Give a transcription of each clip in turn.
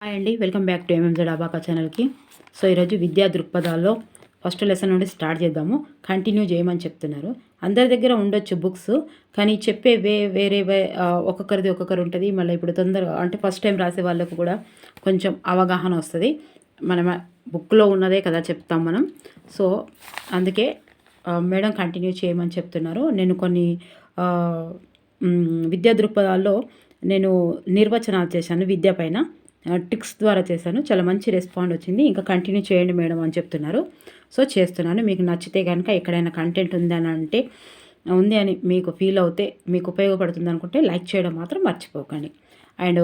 Hi అండి, welcome back to ఎంఎంజెడ్ abaca ఛానల్కి. So ఈరోజు విద్యా దృక్పథాల్లో ఫస్ట్ లెసన్ నుండి స్టార్ట్ చేద్దాము. కంటిన్యూ చేయమని చెప్తున్నారు. అందరి దగ్గర ఉండొచ్చు బుక్స్, కానీ చెప్పే వేరే ఒక్కొక్కరిది ఒక్కొక్కరు ఉంటుంది. మళ్ళీ ఇప్పుడు తొందరగా అంటే ఫస్ట్ టైం రాసే వాళ్ళకు కూడా కొంచెం అవగాహన వస్తుంది. మనం బుక్లో ఉన్నదే కదా చెప్తాం మనం. సో అందుకే మేడం కంటిన్యూ చేయమని చెప్తున్నారు. నేను కొన్ని విద్యా దృక్పథాల్లో నేను నిర్వచనాలు చేశాను విద్య పైన, టిక్స్ ద్వారా చేశాను. చాలా మంచి రెస్పాండ్ వచ్చింది. ఇంకా కంటిన్యూ చేయండి మేడం అని చెప్తున్నారు. సో చేస్తున్నాను. మీకు నచ్చితే కనుక ఎక్కడైనా కంటెంట్ ఉంది అని మీకు ఫీల్ అవుతే, మీకు ఉపయోగపడుతుంది అనుకుంటే లైక్ చేయడం మాత్రం మర్చిపోకండి. అండ్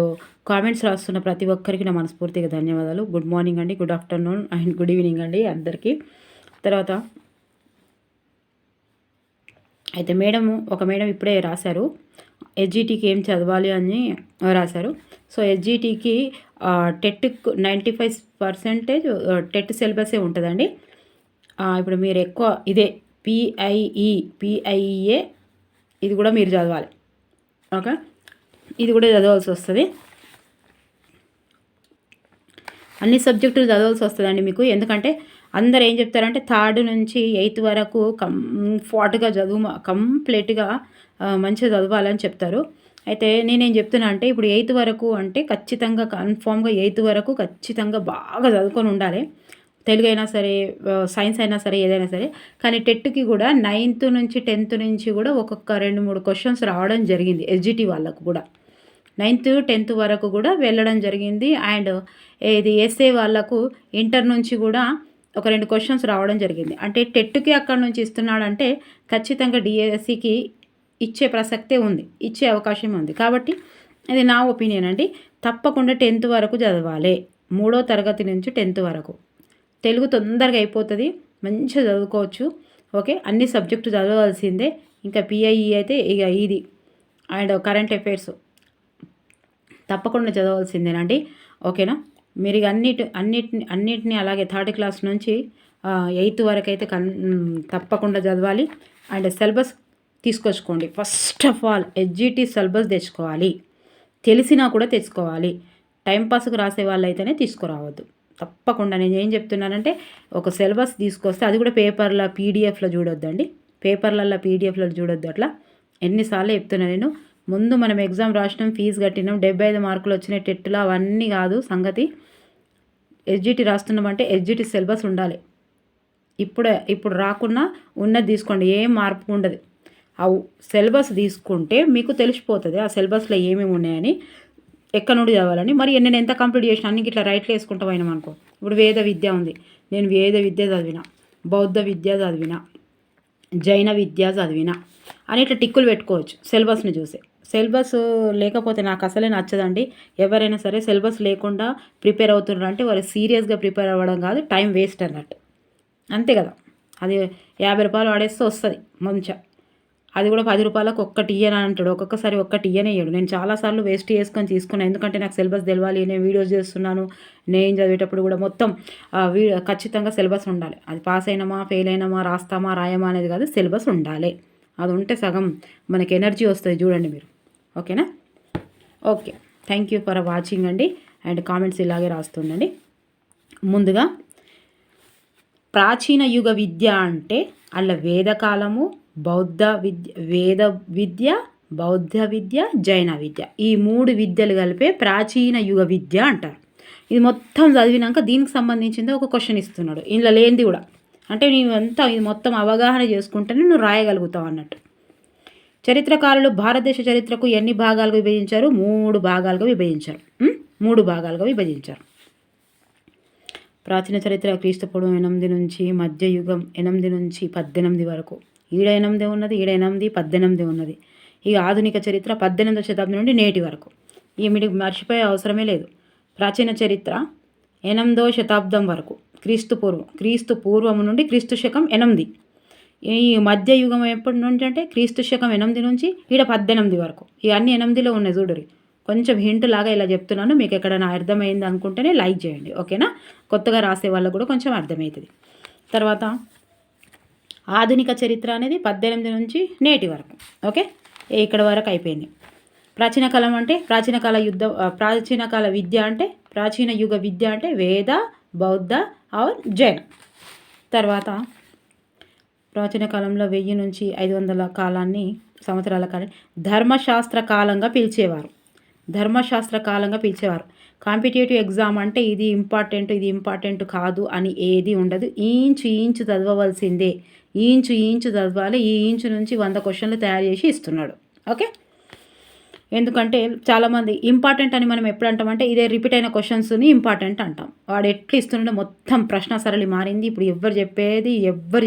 కామెంట్స్ రాస్తున్న ప్రతి ఒక్కరికి నా మనస్ఫూర్తిగా ధన్యవాదాలు. గుడ్ మార్నింగ్ అండి, good afternoon and good evening అండి అందరికీ. తర్వాత అయితే ఒక మేడం ఇప్పుడే రాశారు, ఎస్జిటికి ఏం చదవాలి అని రాశారు. సో ఎస్జిటికి టెట్ 95% టెట్ సిలబసే ఉంటుందండి. ఇప్పుడు మీరు ఎక్కువ ఇదే పిఐఈఏ ఇది కూడా మీరు చదవాలి. ఓకే, ఇది కూడా చదవాల్సి వస్తుంది. అన్ని సబ్జెక్టులు చదవాల్సి వస్తుందండి మీకు. ఎందుకంటే అందరు ఏం చెప్తారంటే 3rd నుంచి 8th వరకు కంఫర్ట్గా కంప్లీట్గా మంచిగా చదవాలని చెప్తారు. అయితే నేనేం చెప్తున్నా అంటే ఇప్పుడు 8th వరకు అంటే ఖచ్చితంగా కన్ఫామ్గా 8th వరకు ఖచ్చితంగా బాగా చదువుకొని ఉండాలి. తెలుగు అయినా సరే, సైన్స్ అయినా సరే, ఏదైనా సరే. కానీ టెట్కి కూడా 9th నుంచి 10th నుంచి కూడా ఒక్కొక్క 2-3 క్వశ్చన్స్ రావడం జరిగింది. ఎస్జిటి వాళ్ళకు కూడా 9th 10th వరకు కూడా వెళ్ళడం జరిగింది. అండ్ ఇది ఎస్ఏ వాళ్ళకు ఇంటర్ నుంచి కూడా ఒక 2 క్వశ్చన్స్ రావడం జరిగింది. అంటే టెట్కి అక్కడ నుంచి ఇస్తున్నాడంటే ఖచ్చితంగా డిఎస్సికి ఇచ్చే ప్రసక్తే ఉంది, ఇచ్చే అవకాశం ఉంది. కాబట్టి ఇది నా ఒపీనియన్ అండి. తప్పకుండా 10th వరకు చదవాలి. 3వ తరగతి నుంచి 10th వరకు. తెలుగు తొందరగా అయిపోతుంది, మంచిగా చదువుకోవచ్చు. ఓకే, అన్ని సబ్జెక్టు చదవాల్సిందే. ఇంకా పిఐఈ అయితే ఇక ఇది అండ్ కరెంట్ అఫైర్స్ తప్పకుండా చదవాల్సిందేనండి. ఓకేనా, మీరు ఇక అన్నిటిని అలాగే 3rd క్లాస్ నుంచి 8th వరకు అయితే తప్పకుండా చదవాలి. అండ్ సిలబస్ తీసుకొచ్చుకోండి. First of all SGT syllabus తెచ్చుకోవాలి. తెలిసినా కూడా తెచ్చుకోవాలి. టైంపాస్కి రాసే వాళ్ళు అయితేనే తీసుకురావద్దు. తప్పకుండా నేను ఏం చెప్తున్నానంటే ఒక సిలబస్ తీసుకొస్తే అది కూడా పేపర్లో పీడిఎఫ్లో చూడొద్దండి. పేపర్లలో పీడిఎఫ్లో చూడొద్దు. అట్లా ఎన్నిసార్లు చెప్తున్నా నేను. ముందు మనం ఎగ్జామ్ రాసినాం, ఫీజు కట్టినాం, 75 మార్కులు వచ్చిన టెట్లో అవన్నీ కాదు సంగతి. ఎస్జిటి రాస్తున్నామంటే ఎస్జిటి సిలబస్ ఉండాలి. ఇప్పుడు రాకున్నా ఉన్నది తీసుకోండి, ఏం మార్పు ఉండదు. ఆ సిలబస్ తీసుకుంటే మీకు తెలిసిపోతుంది ఆ సిలబస్లో ఏమేమి ఉన్నాయని, ఎక్కడ నుండి చదవాలని. మరి నేను ఎంత కంప్లీట్ చేసిన అన్ని ఇట్లా రైట్లో వేసుకుంటా పోయినాం అనుకో. ఇప్పుడు వేద విద్య ఉంది, నేను వేద విద్య చదివిన, బౌద్ధ విద్య చదివిన, జైన విద్య చదివిన అని ఇట్లా టిక్కులు పెట్టుకోవచ్చు సిలబస్ని చూసి. సిలబస్ లేకపోతే నాకు అసలే నచ్చదండి. ఎవరైనా సరే సిలబస్ లేకుండా ప్రిపేర్ అవుతున్నారు అంటే వాళ్ళు సీరియస్గా ప్రిపేర్ అవ్వడం కాదు, టైం వేస్ట్ అన్నట్టు. అంతే కదా. అది 50 రూపాయలు వాడేస్తే వస్తుంది మంచిగా. అది కూడా 10 రూపాయలకు ఒక్కటి ఇయ్యని అంటాడు. ఒక్కొక్కసారి ఒక్కటి ఇయ్యనేయడు. నేను చాలాసార్లు వేస్ట్ చేసుకొని తీసుకున్నాను. ఎందుకంటే నాకు సిలబస్ తెలవాలి, నేను వీడియోస్ చేస్తున్నాను. నేను చదివేటప్పుడు కూడా మొత్తం ఖచ్చితంగా సిలబస్ ఉండాలి. అది పాస్ అయినామా, ఫెయిల్ అయినామా, రాస్తామా, రాయమా అనేది కాదు, సిలబస్ ఉండాలి. అది ఉంటే సగం మనకి ఎనర్జీ వస్తుంది. చూడండి మీరు. ఓకేనా. Okay, thank you for watching అండి. అండ్ కామెంట్స్ ఇలాగే రాస్తుండండి. ముందుగా ప్రాచీన యుగ విద్య అంటే అలా వేదకాలము, వేద విద్య, బౌద్ధ విద్య, జైన విద్య, ఈ 3 విద్యలు కలిపే ప్రాచీన యుగ విద్య అంటారు. ఇది మొత్తం చదివినాక దీనికి సంబంధించింది ఒక క్వశ్చన్ ఇస్తున్నాడు. ఇందులో లేనిది కూడా అంటే నీవంతా ఇది మొత్తం అవగాహన చేసుకుంటేనే నువ్వు రాయగలుగుతావు అన్నట్టు. చరిత్రకారులు భారతదేశ చరిత్రకు ఎన్ని భాగాలుగా విభజించారు? 3 భాగాలుగా విభజించారు. 3 భాగాలుగా విభజించారు. ప్రాచీన చరిత్ర క్రీస్తు పూర్వం 8 నుంచి, మధ్యయుగం 8 నుంచి 18 వరకు. ఈడ 8 ఉన్నది, ఈడ 8, 18 ఉన్నది. ఇక ఆధునిక చరిత్ర 18వ శతాబ్దం నుండి నేటి వరకు. ఇక మీకు మర్చిపోయే అవసరమే లేదు. ప్రాచీన చరిత్ర 8వ శతాబ్దం వరకు, క్రీస్తు పూర్వం నుండి క్రీస్తు శకం 8. ఈ మధ్యయుగం ఎప్పటి నుంచి అంటే క్రీస్తు శకం 8 నుంచి ఈడ 18 వరకు. ఇవన్నీ 8లో ఉన్నాయి చూడరి. కొంచెం హింట్ లాగా ఇలా చెప్తున్నాను. మీకు ఎక్కడైనా అర్థమైంది అనుకుంటేనే లైక్ చేయండి. ఓకేనా, కొత్తగా రాసే వాళ్ళకు కూడా కొంచెం అర్థమవుతుంది. తర్వాత ఆధునిక చరిత్ర అనేది 18 నుంచి నేటి వరకు. ఓకే, ఇక్కడ వరకు అయిపోయింది. ప్రాచీన కాలం అంటే ప్రాచీన కాల విద్య అంటే ప్రాచీన యుగ విద్య అంటే వేద, బౌద్ధ ఆర్ జైన. తర్వాత ప్రాచీన కాలంలో 1000 నుంచి 500 కాలాన్ని సంవత్సరాల కాలం ధర్మశాస్త్ర కాలంగా పిలిచేవారు. ధర్మశాస్త్ర కాలంగా పిలిచేవారు. కాంపిటేటివ్ ఎగ్జామ్ అంటే ఇది ఇంపార్టెంట్ కాదు అని ఏది ఉండదు. ఇంచు చదవవలసిందే. ఇంచు చదవాలి. ఈ ఇంచు నుంచి 100 క్వశ్చన్లు తయారు చేసి ఇస్తున్నాడు. ఓకే, ఎందుకంటే చాలామంది ఇంపార్టెంట్ అని మనం ఎప్పుడు అంటామంటే ఇదే రిపీట్ అయిన క్వశ్చన్స్ని ఇంపార్టెంట్ అంటాం. వాడు ఎట్లా ఇస్తుండే మొత్తం ప్రశ్న సరళి మారింది. ఇప్పుడు ఎవ్వరు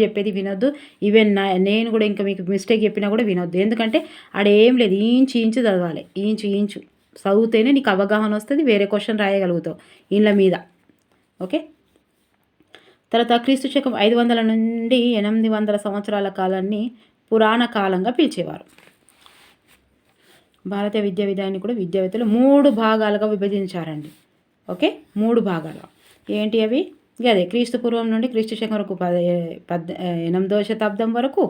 చెప్పేది వినొద్దు. ఈవెన్ నేను కూడా ఇంకా మీకు మిస్టేక్ చెప్పినా కూడా వినొద్దు. ఎందుకంటే ఆడేం లేదు, ఇంచు చదవాలి. ఇంచు చదివితేనే నీకు అవగాహన వస్తుంది, వేరే క్వశ్చన్ రాయగలుగుతావు ఇళ్ళ మీద. ఓకే, తర్వాత క్రీస్తు శకం 500 నుండి 800 సంవత్సరాల కాలాన్ని పురాణ కాలంగా పిలిచేవారు. భారతీయ విద్యా విధానాన్ని కూడా విద్యావేత్తలు 3 భాగాలుగా విభజించారండి. ఓకే, 3 భాగాలు ఏంటి అవి? అదే క్రీస్తు పూర్వం నుండి క్రీస్తు శకం వరకు 8వ శతాబ్దం వరకు,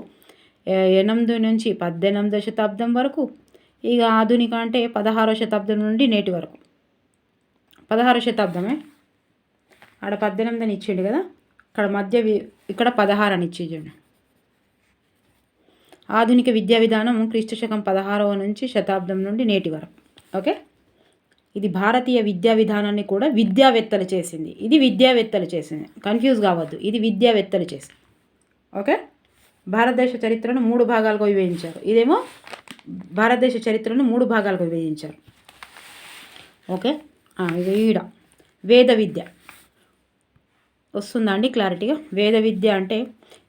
8 నుంచి 18వ శతాబ్దం వరకు, ఇక ఆధునిక అంటే 16వ శతాబ్దం నుండి నేటి వరకు. 16వ శతాబ్దమే, ఆడ 18 అని ఇచ్చిండు కదా, ఇక్కడ 16 అని ఇచ్చిండు. ఆధునిక విద్యా విధానం క్రీస్తు శకం 16వ నుంచి శతాబ్దం నుండి నేటి వరకు. ఓకే, ఇది భారతీయ విద్యా విధానాన్ని కూడా విద్యావేత్తలు చేసింది. ఇది విద్యావేత్తలు చేసింది, కన్ఫ్యూజ్ కావద్దు. ఇది విద్యావేత్తలు చేసింది. ఓకే, భారతదేశ చరిత్రను 3 భాగాలుగా విభజించారు. ఇదేమో భారతదేశ చరిత్రను 3 భాగాలుగా విభజించారు. ఓకే, ఈడ వేద విద్య వస్తుందా అండి క్లారిటీగా? వేద విద్య అంటే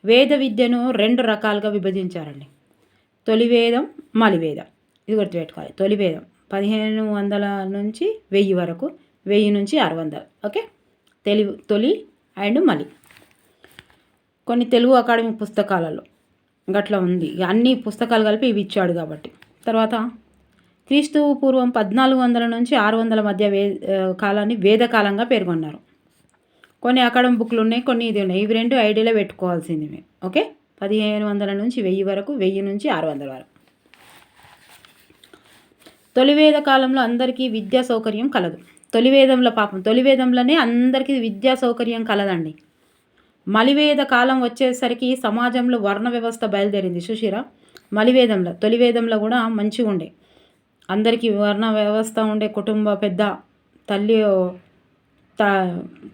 వేద విద్యను 2 రకాలుగా విభజించారండి. తొలి వేదం, మలి వేదం. ఇది గుర్తుపెట్టుకోవాలి. తొలి వేదం 1500 నుంచి 1000 వరకు, 1000 నుంచి 600. ఓకే, తొలి అండ్ మలి. కొన్ని తెలుగు అకాడమీ పుస్తకాలలో గట్లా ఉంది. అన్ని పుస్తకాలు కలిపి ఇవి ఇచ్చాడు కాబట్టి. తర్వాత క్రీస్తు పూర్వం 1400 నుంచి 600 మధ్య కాలాన్ని వేదకాలంగా పేర్కొన్నారు. కొన్ని అకాడమీ బుక్లు ఉన్నాయి, కొన్ని ఇది ఉన్నాయి. ఇవి 2 ఐడియాలో పెట్టుకోవాల్సింది మేము. ఓకే, 1500 నుంచి 1000 వరకు, 1000 నుంచి 600 వరకు. తొలివేద కాలంలో అందరికీ విద్యా సౌకర్యం కలదు. తొలివేదంలోనే అందరికీ విద్యా సౌకర్యం కలదండి. మలివేద కాలం వచ్చేసరికి సమాజంలో వర్ణ వ్యవస్థ బయలుదేరింది. చూసిరా, తొలివేదంలో కూడా మంచిగా ఉండే, అందరికీ వర్ణ వ్యవస్థ ఉండే. కుటుంబ పెద్ద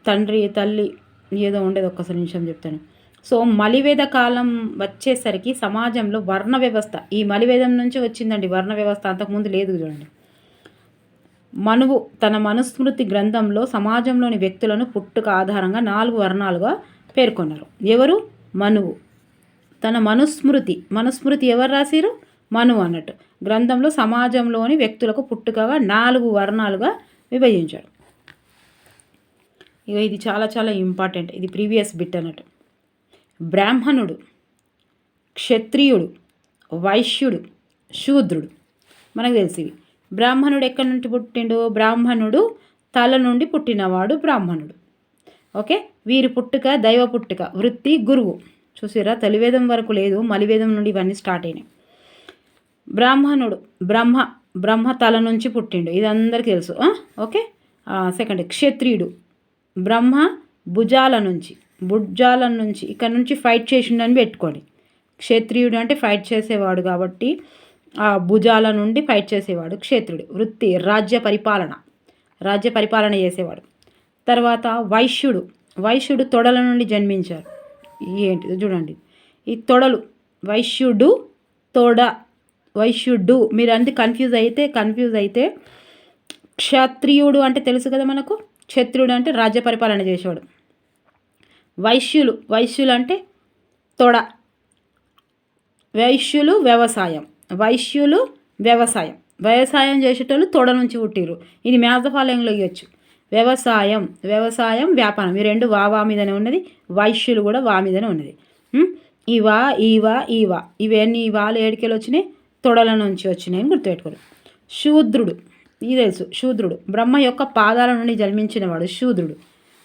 తండ్రి తల్లి ఏదో ఉండేది. ఒక్కసారి నిమిషం చెప్తాను. సో మలివేద కాలం వచ్చేసరికి సమాజంలో వర్ణ వ్యవస్థ, ఈ మలివేదం నుంచి వచ్చిందండి వర్ణ వ్యవస్థ, అంతకుముందు లేదు. చూడండి, మనువు తన మనుస్మృతి గ్రంథంలో సమాజంలోని వ్యక్తులను పుట్టుక ఆధారంగా 4 వర్ణాలుగా పేర్కొన్నారు. ఎవరు? మనువు తన మనుస్మృతి ఎవరు రాసిరు? మనువు అన్నట్టు. గ్రంథంలో సమాజంలోని వ్యక్తులకు పుట్టుకగా 4 వర్ణాలుగా విభజించాడు. ఇక ఇది చాలా చాలా ఇంపార్టెంట్. ఇది ప్రీవియస్ బిట్ అన్నట్టు. బ్రాహ్మణుడు, క్షత్రియుడు, వైశ్యుడు, శూద్రుడు. మనకు తెలిసి బ్రాహ్మణుడు ఎక్కడి నుండి పుట్టిండు? బ్రాహ్మణుడు తల నుండి పుట్టినవాడు బ్రాహ్మణుడు. ఓకే, వీరి పుట్టుక దైవ పుట్టుక, వృత్తి గురువు. చూసిరా, తొలివేదం వరకు లేదు, మలివేదం నుండి ఇవన్నీ స్టార్ట్ అయినాయి. బ్రాహ్మణుడు బ్రహ్మ తల నుంచి పుట్టిండు, ఇది అందరికీ తెలుసు. ఓకే, సెకండ్ క్షత్రియుడు బ్రహ్మ భుజాల నుంచి ఇక్కడ నుంచి ఫైట్ చేసిండని పెట్టుకోండి. క్షత్రియుడు అంటే ఫైట్ చేసేవాడు కాబట్టి ఆ భుజాల నుండి ఫైట్ చేసేవాడు క్షత్రుడు. వృత్తి రాజ్య పరిపాలన చేసేవాడు. తర్వాత వైశ్యుడు తొడల నుండి జన్మించారు. ఏంటిది చూడండి, ఈ తొడలు, వైశ్యుడు మీరు అంది కన్ఫ్యూజ్ అయితే క్షత్రియుడు అంటే తెలుసు కదా మనకు. క్షత్రియుడు అంటే రాజ్య పరిపాలన చేసేవాడు. వైశ్యులు అంటే తొడ. వ్యవసాయం చేసేటోళ్ళు తొడ నుంచి పుట్టిరు. ఇది మ్యాథ్ ఫాలోయింగ్లో ఇవ్వచ్చు. వ్యవసాయం వ్యాపారం, ఈ 2 వా మీదనే ఉన్నది. వైశ్యులు కూడా వా మీదనే ఉన్నది. ఈవా ఇవన్నీ వాలు ఏడికెళ్ళి వచ్చినాయి? తొడల నుంచి వచ్చినాయి అని గుర్తుపెట్టుకోరు. శూద్రుడు, ఇది తెలుసు. శూద్రుడు బ్రహ్మ యొక్క పాదాల నుండి జన్మించినవాడు శూద్రుడు.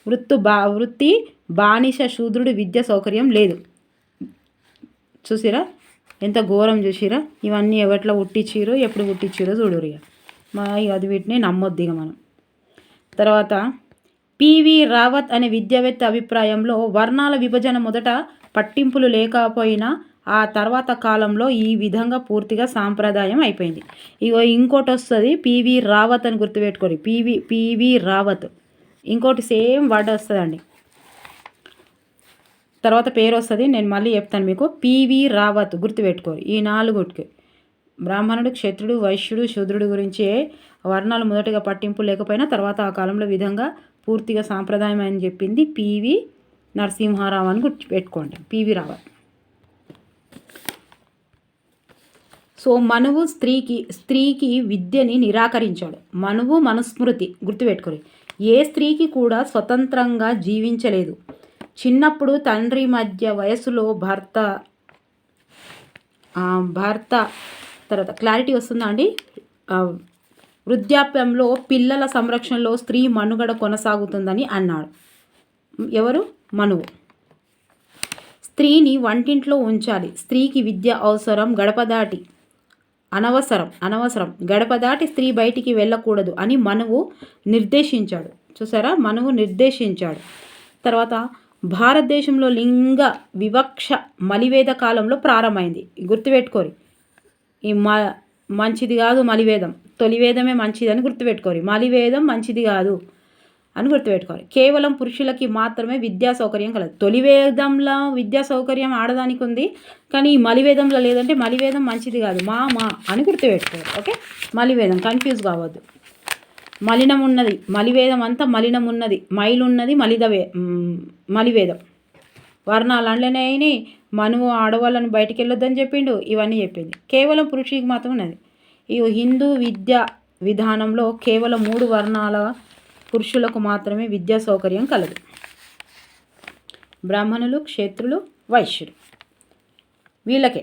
వృత్తి బానిస శూద్రుడు. విద్య సౌకర్యం లేదు. చూసిరా ఎంత ఘోరం, చూసిరా. ఇవన్నీ ఎవట్లో పుట్టించిరో ఎప్పుడు పుట్టించిరో చూడురు. అది వీటిని నమ్మొద్దు ఇక మనం. తర్వాత పివి రావత్ అనే విద్యావేత్త అభిప్రాయంలో వర్ణాల విభజన మొదట పట్టింపులు లేకపోయినా ఆ తర్వాత కాలంలో ఈ విధంగా పూర్తిగా సాంప్రదాయం అయిపోయింది. ఇగో ఇంకోటి వస్తుంది పివి రావత్ అని గుర్తుపెట్టుకోండి. పివి రావత్ ఇంకోటి సేమ్ వర్డ్ వస్తుందండి. తర్వాత పేరు వస్తుంది, నేను మళ్ళీ చెప్తాను మీకు. పివి రావత్ గుర్తుపెట్టుకోరు. ఈ 4 బ్రాహ్మణుడు, క్షత్రుడు, వైశ్యుడు, శూద్రుడు గురించి వర్ణాలు మొదటిగా పట్టింపు లేకపోయినా తర్వాత ఆ కాలంలో విధంగా పూర్తిగా సాంప్రదాయం అని చెప్పింది పివి నరసింహారావు అని గుర్తుపెట్టుకోండి. పివి రావత్. సో మనువు స్త్రీకి విద్యని నిరాకరించాడు. మనువు మనుస్మృతి గుర్తుపెట్టుకోరు. ఏ స్త్రీకి కూడా స్వతంత్రంగా జీవించలేదు. చిన్నప్పుడు తండ్రి మధ్య వయసులో భర్త తర్వాత క్లారిటీ వస్తుందా అండి. వృద్ధాప్యంలో పిల్లల సంరక్షణలో స్త్రీ మనుగడ కొనసాగుతుందని అన్నాడు. ఎవరు? మనువు. స్త్రీని వంటింట్లో ఉంచాలి. స్త్రీకి విద్య అవసరం, అనవసరం గడప దాటి స్త్రీ బయటికి వెళ్ళకూడదు అని మనువు నిర్దేశించాడు. చూసారా, మనువు నిర్దేశించాడు. తర్వాత భారతదేశంలో లింగ వివక్ష మలివేద కాలంలో ప్రారంభమైంది. గుర్తుపెట్టుకోరి. ఈ మంచిది కాదు మలివేదం, తొలివేదమే మంచిదని గుర్తుపెట్టుకోరి. మలివేదం మంచిది కాదు అని గుర్తుపెట్టుకోవాలి. కేవలం పురుషులకి మాత్రమే విద్యా సౌకర్యం కలదు. తొలివేదంలో విద్యా సౌకర్యం ఆడదానికి ఉంది, కానీ ఈ మలివేదంలో లేదంటే మలివేదం మంచిది కాదు మా అని గుర్తుపెట్టుకోవాలి. ఓకే, మలివేదం కన్ఫ్యూజ్ కావద్దు. మలినం ఉన్నది, మలివేదం అంతా మలినం ఉన్నది, మైలున్నది మలివేదం. వర్ణాలు అండ్లనే అయినాయి. మనువు ఆడవాళ్ళని బయటికి వెళ్ళొద్దని చెప్పిండు, ఇవన్నీ చెప్పింది. కేవలం పురుషుడికి మాత్రం ఉన్నది. ఈ హిందూ విద్యా విధానంలో కేవలం 3 వర్ణాల పురుషులకు మాత్రమే విద్యా సౌకర్యం కలదు. బ్రాహ్మణులు, క్షత్రులు, వైశ్యులు. వీళ్ళకే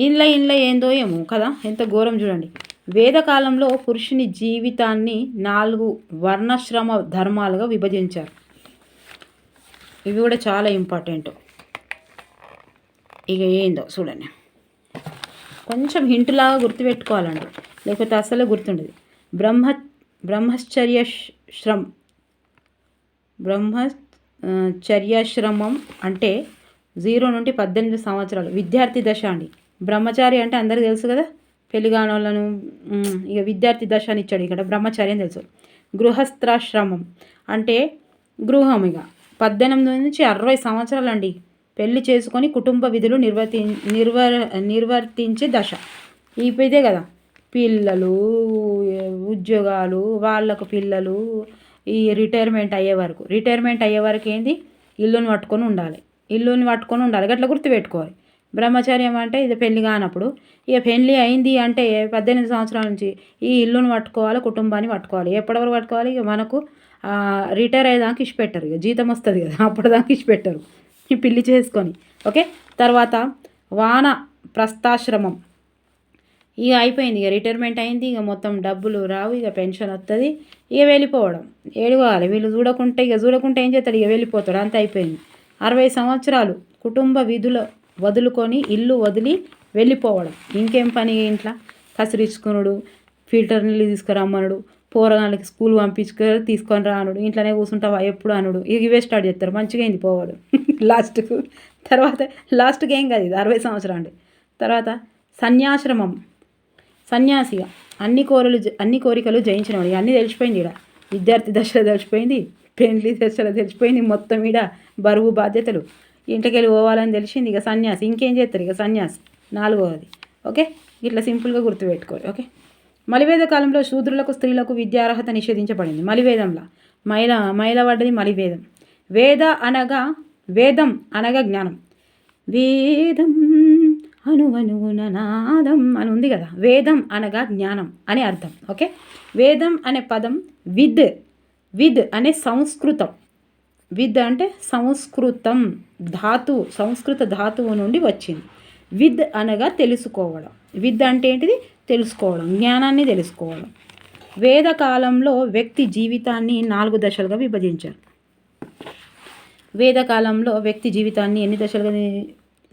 ఇండ్ల ఏందో ఏమో కదా, ఎంత ఘోరం చూడండి. వేదకాలంలో పురుషుని జీవితాన్ని 4 వర్ణాశ్రమ ధర్మాలుగా విభజించారు. ఇవి కూడా చాలా ఇంపార్టెంట్. ఇక ఏందో చూడండి, కొంచెం హింటులాగా గుర్తుపెట్టుకోవాలండి, లేకపోతే అసలు గుర్తుండదు. బ్రహ్మచర్యాశ్రమం అంటే 0 నుండి 18 సంవత్సరాలు విద్యార్థి దశ అండి. బ్రహ్మచారి అంటే అందరికీ తెలుసు కదా, పెళ్లిగానోళ్ళను ఇక విద్యార్థి దశ అని ఇచ్చాడు. ఇక్కడ బ్రహ్మచారి అని తెలుసు. గృహస్థాశ్రమం అంటే గృహం, ఇక 18 నుంచి 60 సంవత్సరాలు అండి. పెళ్లి చేసుకొని కుటుంబ విధులు నిర్వర్తించే దశ. ఇదే కదా, పిల్లలు, ఉద్యోగాలు, వాళ్ళకు పిల్లలు, ఈ రిటైర్మెంట్ అయ్యే వరకు ఏంది, ఇల్లుని పట్టుకొని ఉండాలి. గట్లా గుర్తుపెట్టుకోవాలి. బ్రహ్మచర్యం అంటే ఇది పెళ్లి కానప్పుడు. ఇక పెళ్లి అయింది అంటే 18 సంవత్సరాల నుంచి ఈ ఇల్లుని పట్టుకోవాలి, కుటుంబాన్ని పట్టుకోవాలి. ఎప్పటివరకు పట్టుకోవాలి, ఇక మనకు రిటైర్ అయ్యేదాకా ఇచ్చిపెట్టరు, ఇక జీతం వస్తుంది కదా, అప్పటిదాకా ఇచ్చిపెట్టరు ఈ పెళ్లి చేసుకొని. ఓకే, తర్వాత వాన ప్రస్థాశ్రమం. ఇక అయిపోయింది, ఇక రిటైర్మెంట్ అయింది, ఇక మొత్తం డబ్బులు రావు, ఇక పెన్షన్ వస్తుంది, ఇక వెళ్ళిపోవడం. ఏడుకోవాలి వీళ్ళు చూడకుంటే ఏం చేస్తాడు, ఇక వెళ్ళిపోతాడు, అంత అయిపోయింది. 60 సంవత్సరాలు కుటుంబ విధులు వదులుకొని ఇల్లు వదిలి వెళ్ళిపోవడం. ఇంకేం పని ఇంట్లో, కసిరించుకునుడు, ఫిల్టర్ నీళ్ళు తీసుకురమ్మనుడు, పోరగాళ్ళకి స్కూల్ తీసుకొని రానుడు, ఇంట్లోనే కూర్చుంటావా ఎప్పుడు అనుడు, ఇవే స్టార్ట్ చేస్తారు. మంచిగా అయింది పోవడం లాస్ట్కి ఏం కాదు, ఇది 60 సంవత్సరాలు. తర్వాత సన్యాశ్రమం, సన్యాసిగా అన్ని కోరికలు జయించినవాడు. ఇవన్నీ తెలిసిపోయింది. ఇక్కడ విద్యార్థి దశలో తెలిసిపోయింది, పెళ్లి దశలో తెలిసిపోయింది, మొత్తం ఈడ బరువు బాధ్యతలు, ఇంటికి వెళ్ళి పోవాలని తెలిసింది. ఇక సన్యాసి ఇంకేం చేస్తారు, ఇక సన్యాసి 4వది. ఓకే, ఇట్లా సింపుల్గా గుర్తుపెట్టుకోవాలి. ఓకే, మలివేద కాలంలో శూద్రులకు, స్త్రీలకు విద్యార్హత నిషేధించబడింది. మలివేదంలో మైల పడ్డది మలివేదం. వేదం అనగా జ్ఞానం. వేదం అనువనువున నాదం అని ఉంది కదా, వేదం అనగా జ్ఞానం అని అర్థం. ఓకే, వేదం అనే పదం విద్ అనే సంస్కృతం. విద్ అంటే సంస్కృతం ధాతువు, సంస్కృత ధాతువు నుండి వచ్చింది. విద్ అనగా తెలుసుకోవడం. విద్ అంటే ఏంటిది? తెలుసుకోవడం, జ్ఞానాన్ని తెలుసుకోవడం. వేదకాలంలో వ్యక్తి జీవితాన్ని 4 దశలుగా విభజించారు. వేదకాలంలో వ్యక్తి జీవితాన్ని ఎన్ని దశలుగా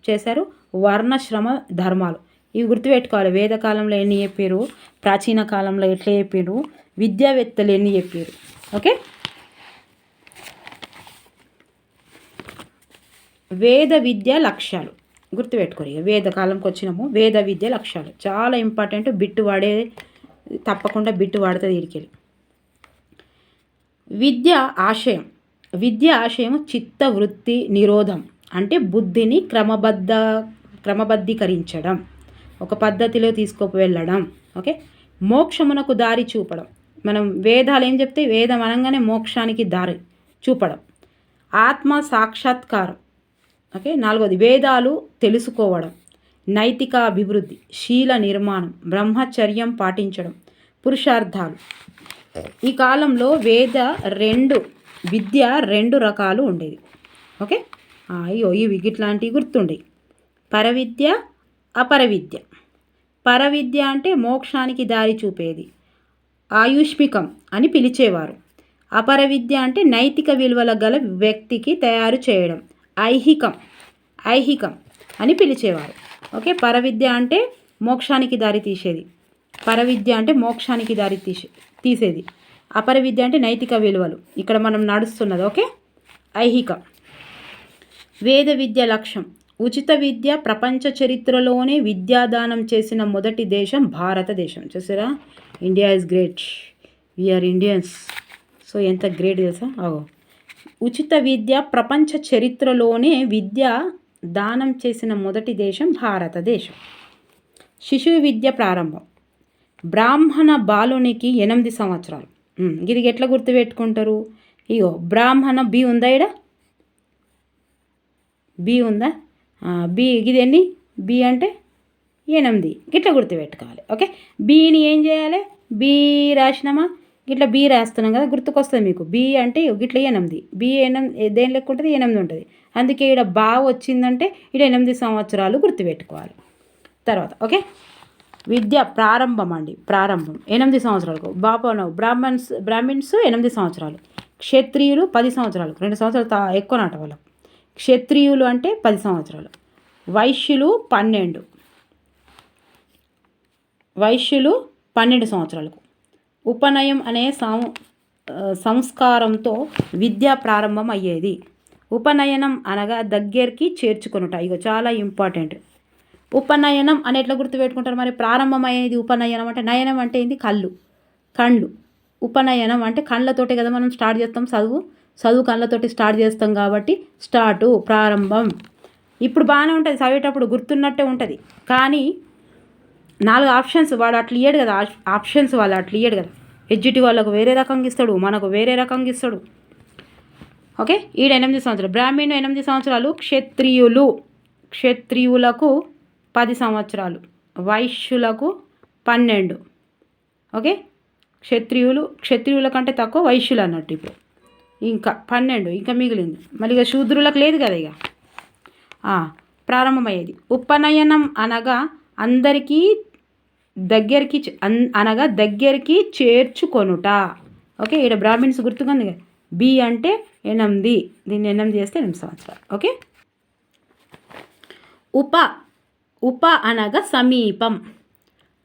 చేశారు? వర్ణశ్రమ ధర్మాలు. ఇవి గుర్తుపెట్టుకోవాలి. వేదకాలంలో ఎన్ని చెప్పారు, ప్రాచీన కాలంలో ఎట్లా చెప్పారు, విద్యావేత్తలు ఎన్ని చెప్పారు. ఓకే, వేద విద్య లక్ష్యాలు గుర్తుపెట్టుకోరు. వేదకాలంకి వచ్చినాము. వేద విద్య లక్ష్యాలు చాలా ఇంపార్టెంట్. బిట్టు వాడే తప్పకుండా బిట్టు వాడుతుంది వీడికెళ్ళి. విద్య ఆశయం. విద్య ఆశయం చిత్త వృత్తి నిరోధం, అంటే బుద్ధిని క్రమబద్ధీకరించడం, ఒక పద్ధతిలో తీసుకువెళ్ళడం. ఓకే, మోక్షమునకు దారి చూపడం. మనం వేదాలు ఏం చెప్తే, వేదం అనగానే మోక్షానికి దారి చూపడం. ఆత్మ సాక్షాత్కారం. ఓకే, 4వది వేదాలు తెలుసుకోవడం. నైతిక అభివృద్ధి, శీల నిర్మాణం, బ్రహ్మచర్యం పాటించడం, పురుషార్థాలు. ఈ కాలంలో విద్య 2 రకాలు ఉండేది. ఓకే, ఇవి గిట్లాంటివి గుర్తుండేవి. పరవిద్య, అపరవిద్య. పరవిద్య అంటే మోక్షానికి దారి చూపేది, ఆయుష్మికం అని పిలిచేవారు. అపరవిద్య అంటే నైతిక విలువల గల వ్యక్తికి తయారు చేయడం, ఐహికం అని పిలిచేవారు. ఓకే, పరవిద్య అంటే మోక్షానికి దారి తీసేది. పరవిద్య అంటే మోక్షానికి దారి తీసేది. అపరవిద్య అంటే నైతిక విలువలు, ఇక్కడ మనం నడుస్తున్నది. ఓకే, ఐహికం. వేద విద్య లక్ష్యం. ఉచిత విద్య ప్రపంచ చరిత్రలోనే విద్యాదానం చేసిన మొదటి దేశం భారతదేశం. చూసారా, India is great, we are Indians. So ఎంత గ్రేట్ తెలుసా. ఉచిత విద్య ప్రపంచ చరిత్రలోనే విద్య దానం చేసిన మొదటి దేశం భారతదేశం. శిశు విద్య ప్రారంభం. బ్రాహ్మణ బాలునికి 8 సంవత్సరాలు. ఇది ఎట్లా గుర్తుపెట్టుకుంటారు. బ్రాహ్మణ బి ఉందా, ఇక్కడ బి ఉందా, బి ఇది ఎన్ని, బి అంటే 8, గిట్లా గుర్తుపెట్టుకోవాలి. ఓకే, బీని ఏం చేయాలి, బి రాసినామా, గిట్లా బి రాస్తున్నాం కదా, గుర్తుకొస్తుంది మీకు. బి అంటే గిట్ల 8, బి 8 దేని లెక్క ఉంటుంది, 8 ఉంటుంది. అందుకే ఇక్కడ బా వచ్చిందంటే ఇక్కడ 8 సంవత్సరాలు గుర్తుపెట్టుకోవాలి. తర్వాత ఓకే, విద్య ప్రారంభం అండి. ప్రారంభం 8 సంవత్సరాలకు. బ్రాహ్మిన్స్ 8 సంవత్సరాలు, క్షత్రియులు 10 సంవత్సరాలు, 2 సంవత్సరాలు ఎక్కువ నాట వాళ్ళకు. క్షత్రియులు అంటే 10 సంవత్సరాలు, వైశ్యులు 12 సంవత్సరాలకు. ఉపనయం అనే సంస్కారంతో విద్య ప్రారంభం అయ్యేది. ఉపనయనం అనగా దగ్గరికి చేర్చుకొనుట. చాలా ఇంపార్టెంట్. ఉపనయనం అని ఎట్లా గుర్తుపెట్టుకుంటారు మరి. ప్రారంభం అయ్యేది ఉపనయనం అంటే, నయనం అంటే ఏంటి, కళ్ళు. ఉపనయనం అంటే కళ్ళతోటే కదా మనం స్టార్ట్ చేస్తాం. చదువు కళ్ళతోటి స్టార్ట్ చేస్తాం కాబట్టి ప్రారంభం. ఇప్పుడు బాగానే ఉంటుంది, చదివేటప్పుడు గుర్తున్నట్టే ఉంటుంది. కానీ 4 ఆప్షన్స్ వాడు అట్లా ఇయ్యడు కదా, ఆప్షన్స్ వాళ్ళు అట్లా ఇయ్యడు కదా. ఎడ్జిటి వాళ్ళకు వేరే రకంగా ఇస్తాడు, మనకు వేరే రకంగా ఇస్తాడు. ఓకే, 8 సంవత్సరాలు. బ్రాహ్మణులు 8 సంవత్సరాలు, క్షత్రియులకు 10 సంవత్సరాలు, వైశ్యులకు 12. ఓకే, క్షత్రియుల కంటే తక్కువ వైశ్యులు అన్నట్టు. ఇప్పుడు ఇంకా 12 ఇంకా మిగిలింది. మళ్ళీ ఇక శూద్రులకు లేదు కదా. ఇక ప్రారంభమయ్యేది. ఉపనయనం అనగా దగ్గరికి చేర్చుకొనుట. ఓకే, ఇక్కడ బ్రాహ్మిన్స్ గుర్తుకుంది కదా. బి అంటే 8, దీన్ని 8 చేస్తే 8 సంవత్సరాలు. ఓకే, ఉప అనగా సమీపం.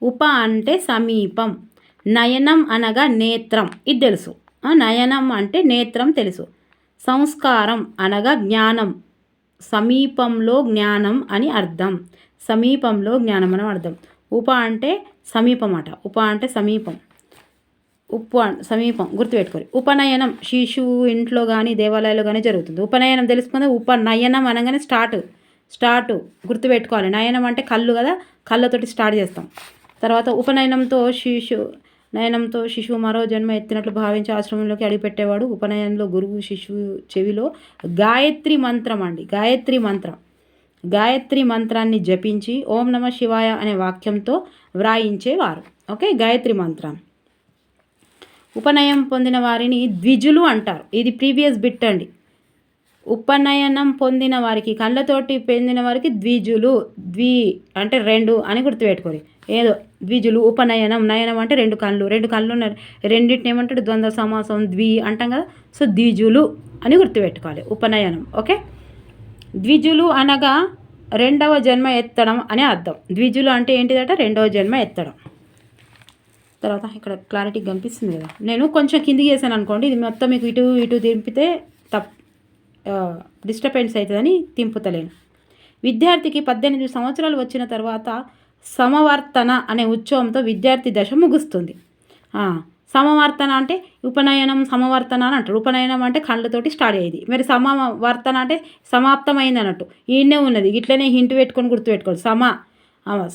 ఉప అంటే సమీపం. నయనం అనగా నేత్రం, ఇది తెలుసు. నయనం అంటే నేత్రం తెలుసు. సంస్కారం అనగా జ్ఞానం, సమీపంలో జ్ఞానం అని అర్థం. సమీపంలో జ్ఞానం అని అర్థం. ఉప అంటే సమీపం అట. ఉప అంటే సమీపం, సమీపం గుర్తుపెట్టుకోరు. ఉపనయనం శిశువు ఇంట్లో కానీ దేవాలయాల్లో కానీ జరుగుతుంది. ఉపనయనం తెలుసుకుంటే ఉపనయనం అనగానే స్టార్ట్ గుర్తుపెట్టుకోవాలి. నయనం అంటే కళ్ళు కదా, కళ్ళతోటి స్టార్ట్ చేస్తాం. తర్వాత ఉపనయనంతో శిశువు మరో జన్మ ఎత్తినట్లు భావించి ఆశ్రమంలోకి అడిగిపెట్టేవాడు. ఉపనయనంలో గురువు శిశువు చెవిలో గాయత్రి మంత్రాన్ని జపించి ఓం నమ శివాయ అనే వాక్యంతో వ్రాయించేవారు. ఓకే, గాయత్రి మంత్రం. ఉపనయనం పొందిన వారిని ద్విజులు అంటారు. ఇది ప్రీవియస్ బిట్ అండి. ఉపనయనం పొందిన వారికి, కళ్ళతోటి పొందిన వారికి ద్విజులు. అంటే 2 అని గుర్తుపెట్టుకోరు. ఏదో ద్విజులు. ఉపనయనం, నయనం అంటే 2 కళ్ళు ఉన్నాయి. రెండింటిని ఏమంటాడు, ద్వంద్వ సమాసం ద్వి అంటాం కదా. సో ద్విజులు అని గుర్తుపెట్టుకోవాలి ఉపనయనం. ఓకే, ద్విజులు అనగా రెండవ జన్మ ఎత్తడం అని అర్థం. ద్విజులు అంటే ఏంటిదట? రెండవ జన్మ ఎత్తడం. తర్వాత ఇక్కడ క్లారిటీ కనిపిస్తుంది కదా. నేను కొంచెం కిందికి చేశాను అనుకోండి, ఇది మొత్తం మీకు ఇటు ఇటు తింపితే డిస్టర్బెన్స్ అవుతుందని తింపుతలేను. విద్యార్థికి 18 సంవత్సరాలు వచ్చిన తర్వాత సమవర్తన అనే ఉత్సవంతో విద్యార్థి దశ ముగుస్తుంది. సమవర్తన అంటే ఉపనయనం, సమవర్తన అని అంటారు. ఉపనయనం అంటే కళ్ళతోటి స్టార్ట్ అయ్యేది. మరి సమవర్తన అంటే సమాప్తమైంది అన్నట్టు. ఈయనే ఉన్నది, ఇట్లనే హింట్ పెట్టుకొని గుర్తుపెట్టుకోవాలి.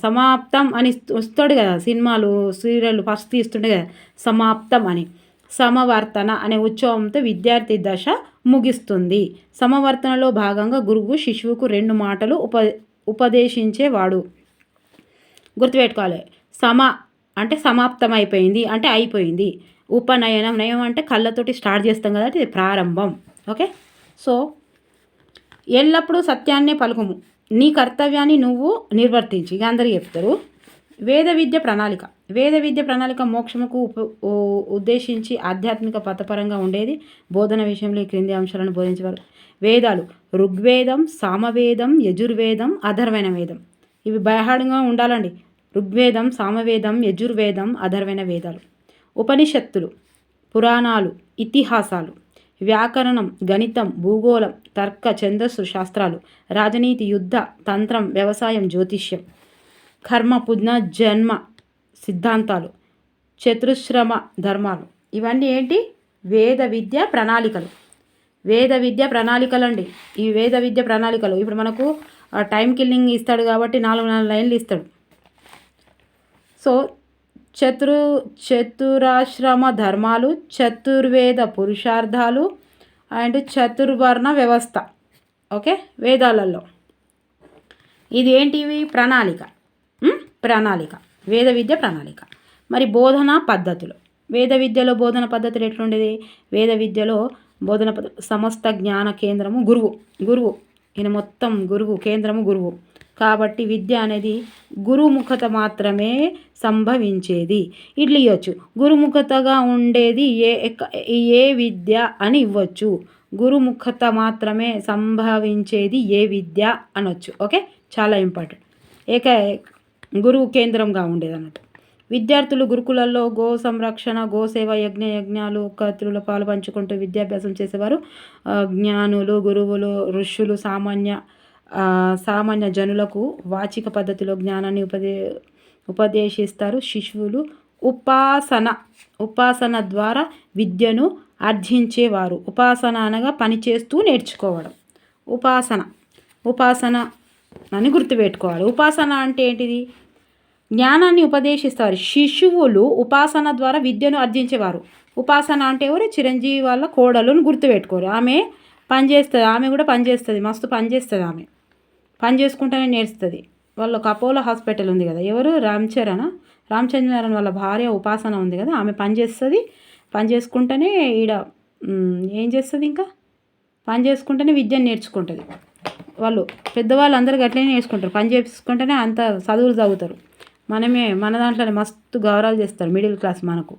సమాప్తం అని వస్తాడు కదా సినిమాలు, సీరియల్ ఫస్ట్ తీస్తుండే కదా సమాప్తం అని. సమవర్తన అనే ఉత్సవంతో విద్యార్థి దశ ముగిస్తుంది. సమవర్తనలో భాగంగా గురువు శిశువుకు 2 మాటలు ఉపదేశించేవాడు. గుర్తుపెట్టుకోవాలి. అంటే సమాప్తం అయిపోయింది అంటే అయిపోయింది. ఉపనయనం, నయం అంటే కళ్ళతోటి స్టార్ట్ చేస్తాం కదా, ఇది ప్రారంభం. ఓకే. సో ఎల్లప్పుడూ సత్యాన్నే పలుకుము, నీ కర్తవ్యాన్ని నువ్వు నిర్వర్తించి, ఇక అందరూ చెప్తారు. వేద విద్య ప్రణాళిక మోక్షముకు ఉద్దేశించి ఆధ్యాత్మిక పథపరంగా ఉండేది. బోధన విషయంలో ఈ క్రింది అంశాలను బోధించేవారు. వేదాలు: ఋగ్వేదం, సామవేదం, యజుర్వేదం, అథర్వణ వేదం. ఇవి బయహాడంగా ఉండాలండి. ఋగ్వేదం, సామవేదం, యజుర్వేదం, అథర్వణ వేదాలు. ఉపనిషత్తులు, పురాణాలు, ఇతిహాసాలు, వ్యాకరణం, గణితం, భూగోళం, తర్క, ఛందస్సు, శాస్త్రాలు, రాజనీతి, యుద్ధ, తంత్రం, వ్యవసాయం, జ్యోతిష్యం, కర్మ, పునర్జన్మ సిద్ధాంతాలు, చతుశ్రమ ధర్మాలు. ఇవన్నీ ఏంటి? వేద విద్య ప్రణాళికలు. వేద విద్య ప్రణాళికలు అండి. ఈ వేద విద్య ప్రణాళికలు ఇప్పుడు మనకు టైం కిల్లింగ్ ఇస్తాడు కాబట్టి 4 లైన్లు ఇస్తాడు. సో చతురాశ్రమ ధర్మాలు, చతుర్వేద పురుషార్థాలు అండ్ చతుర్వర్ణ వ్యవస్థ. ఓకే, వేదాలలో ఇది ఏంటివి? ప్రణాళిక. వేద విద్య ప్రణాళిక. మరి బోధనా పద్ధతులు. వేద విద్యలో బోధన పద్ధతులు ఎట్లుండేది? వేద విద్యలో బోధన సమస్త జ్ఞాన కేంద్రము గురువు. ఈయన మొత్తం గురువు, కేంద్రము గురువు. కాబట్టి విద్య అనేది గురుముఖత మాత్రమే సంభవించేది. ఇట్లా ఇవ్వచ్చు. గురుముఖతగా ఉండేది ఏ విద్య అని ఇవ్వచ్చు. గురుముఖత మాత్రమే సంభవించేది ఏ విద్య అనొచ్చు. ఓకే, చాలా ఇంపార్టెంట్. గురువు కేంద్రంగా ఉండేది అన్నట్టు. విద్యార్థులు గురుకులలో గో సంరక్షణ, గోసేవ, యజ్ఞాలు కర్తృల పాలు పంచుకుంటూ విద్యాభ్యాసం చేసేవారు. జ్ఞానులు, గురువులు, ఋషులు సామాన్య జనులకు వాచిక పద్ధతిలో జ్ఞానాన్ని ఉపదేశిస్తారు. శిశువులు ఉపాసన ద్వారా విద్యను ఆర్జించేవారు. ఉపాసన అనగా పనిచేస్తూ నేర్చుకోవడం. ఉపాసన అని గుర్తుపెట్టుకోవాలి. ఉపాసన అంటే ఏంటిది? జ్ఞానాన్ని ఉపదేశిస్తారు. శిశువులు ఉపాసన ద్వారా విద్యను ఆర్జించేవారు. ఉపాసన అంటే ఎవరు? చిరంజీవి వాళ్ళ కోడలును గుర్తుపెట్టుకోరు. ఆమె పనిచేస్తుంది, ఆమె కూడా పనిచేస్తుంది, మస్తు పనిచేస్తుంది. ఆమె పని చేసుకుంటూనే నేర్చుతుంది. వాళ్ళకి అపోలో హాస్పిటల్ ఉంది కదా, ఎవరు? రామచంద్రన్ వాళ్ళ భార్య ఉపాసన ఉంది కదా, ఆమె పనిచేస్తుంది. పని చేసుకుంటూనే ఏం చేస్తుంది? ఇంకా పని చేసుకుంటూనే విద్యను నేర్చుకుంటుంది. వాళ్ళు పెద్దవాళ్ళు అందరూ అట్లనే నేర్చుకుంటారు. పని చేసుకుంటూనే అంత చదువులు చదువుతారు. మన దాంట్లోనే మస్తు గౌరవాలు చేస్తారు మిడిల్ క్లాస్ మనకు.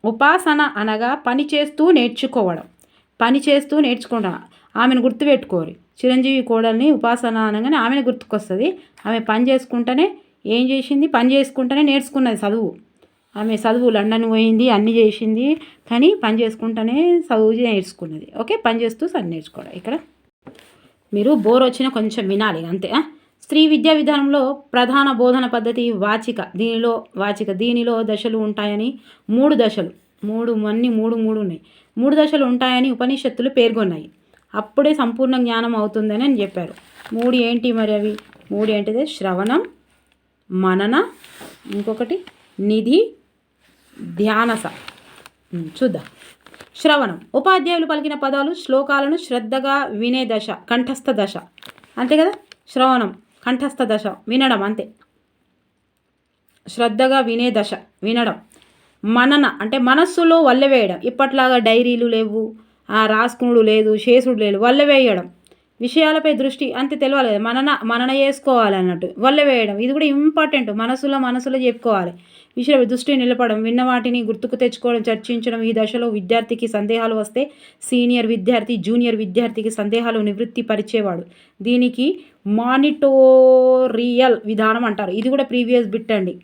ఉపాసన అనగా పని చేస్తూ నేర్చుకోవడం. ఆమెను గుర్తుపెట్టుకోరు. చిరంజీవి కోడల్ని ఉపాసన అనగానే ఆమెను గుర్తుకొస్తుంది. ఆమె పని చేసుకుంటూనే ఏం చేసింది? పని చేసుకుంటూనే నేర్చుకున్నది చదువు. ఆమె చదువు లండన్ పోయింది, అన్నీ చేసింది, కానీ పని చేసుకుంటూనే చదువు నేర్చుకున్నది. ఓకే, పని చేస్తూ చదువు నేర్చుకోవడం. ఇక్కడ మీరు బోర్ వచ్చినా కొంచెం వినాలి అంతే. స్త్రీ విద్యా విధానంలో ప్రధాన బోధన పద్ధతి వాచిక. దీనిలో దశలు ఉంటాయని 3 దశలు, మూడు ఉన్నాయి. 3 దశలు ఉంటాయని ఉపనిషత్తులు పేర్కొన్నాయి. అప్పుడే సంపూర్ణ జ్ఞానం అవుతుందని అని చెప్పారు. 3 ఏంటి మరి అవి? 3 ఏంటిదే? శ్రవణం, మనన, ఇంకొకటి నిధి, ధ్యానస. చూద్దాం. శ్రవణం, ఉపాధ్యాయులు పలికిన పదాలు, శ్లోకాలను శ్రద్ధగా వినే దశ, కంఠస్థ దశ. అంతే కదా, శ్రవణం కంఠస్థ దశ, వినడం అంతే. శ్రద్ధగా వినే దశ, వినడం. మనన అంటే మనస్సులో వల్లెవేయడం. ఇప్పట్లాగా డైరీలు లేవు, రాసుకునుడు లేదు, చేసుడు లేదు, వల్లెవేయడం. విషయాలపై దృష్టి అంతే తెలియాలి కదా, మనన చేసుకోవాలి అన్నట్టు. వల్లెవేయడం ఇది కూడా ఇంపార్టెంట్. మనసులో చెప్పుకోవాలి. విషయ దృష్టి నిలపడం, విన్న వాటిని గుర్తుకు తెచ్చుకోవడం, చర్చించడం. ఈ దశలో విద్యార్థికి సందేహాలు వస్తే సీనియర్ విద్యార్థి జూనియర్ విద్యార్థికి సందేహాలు నివృత్తి పరిచేవాడు. దీనికి మానిటోరియల్ విధానం అంటారు. ఇది కూడా ప్రీవియస్ బిట్ అండి.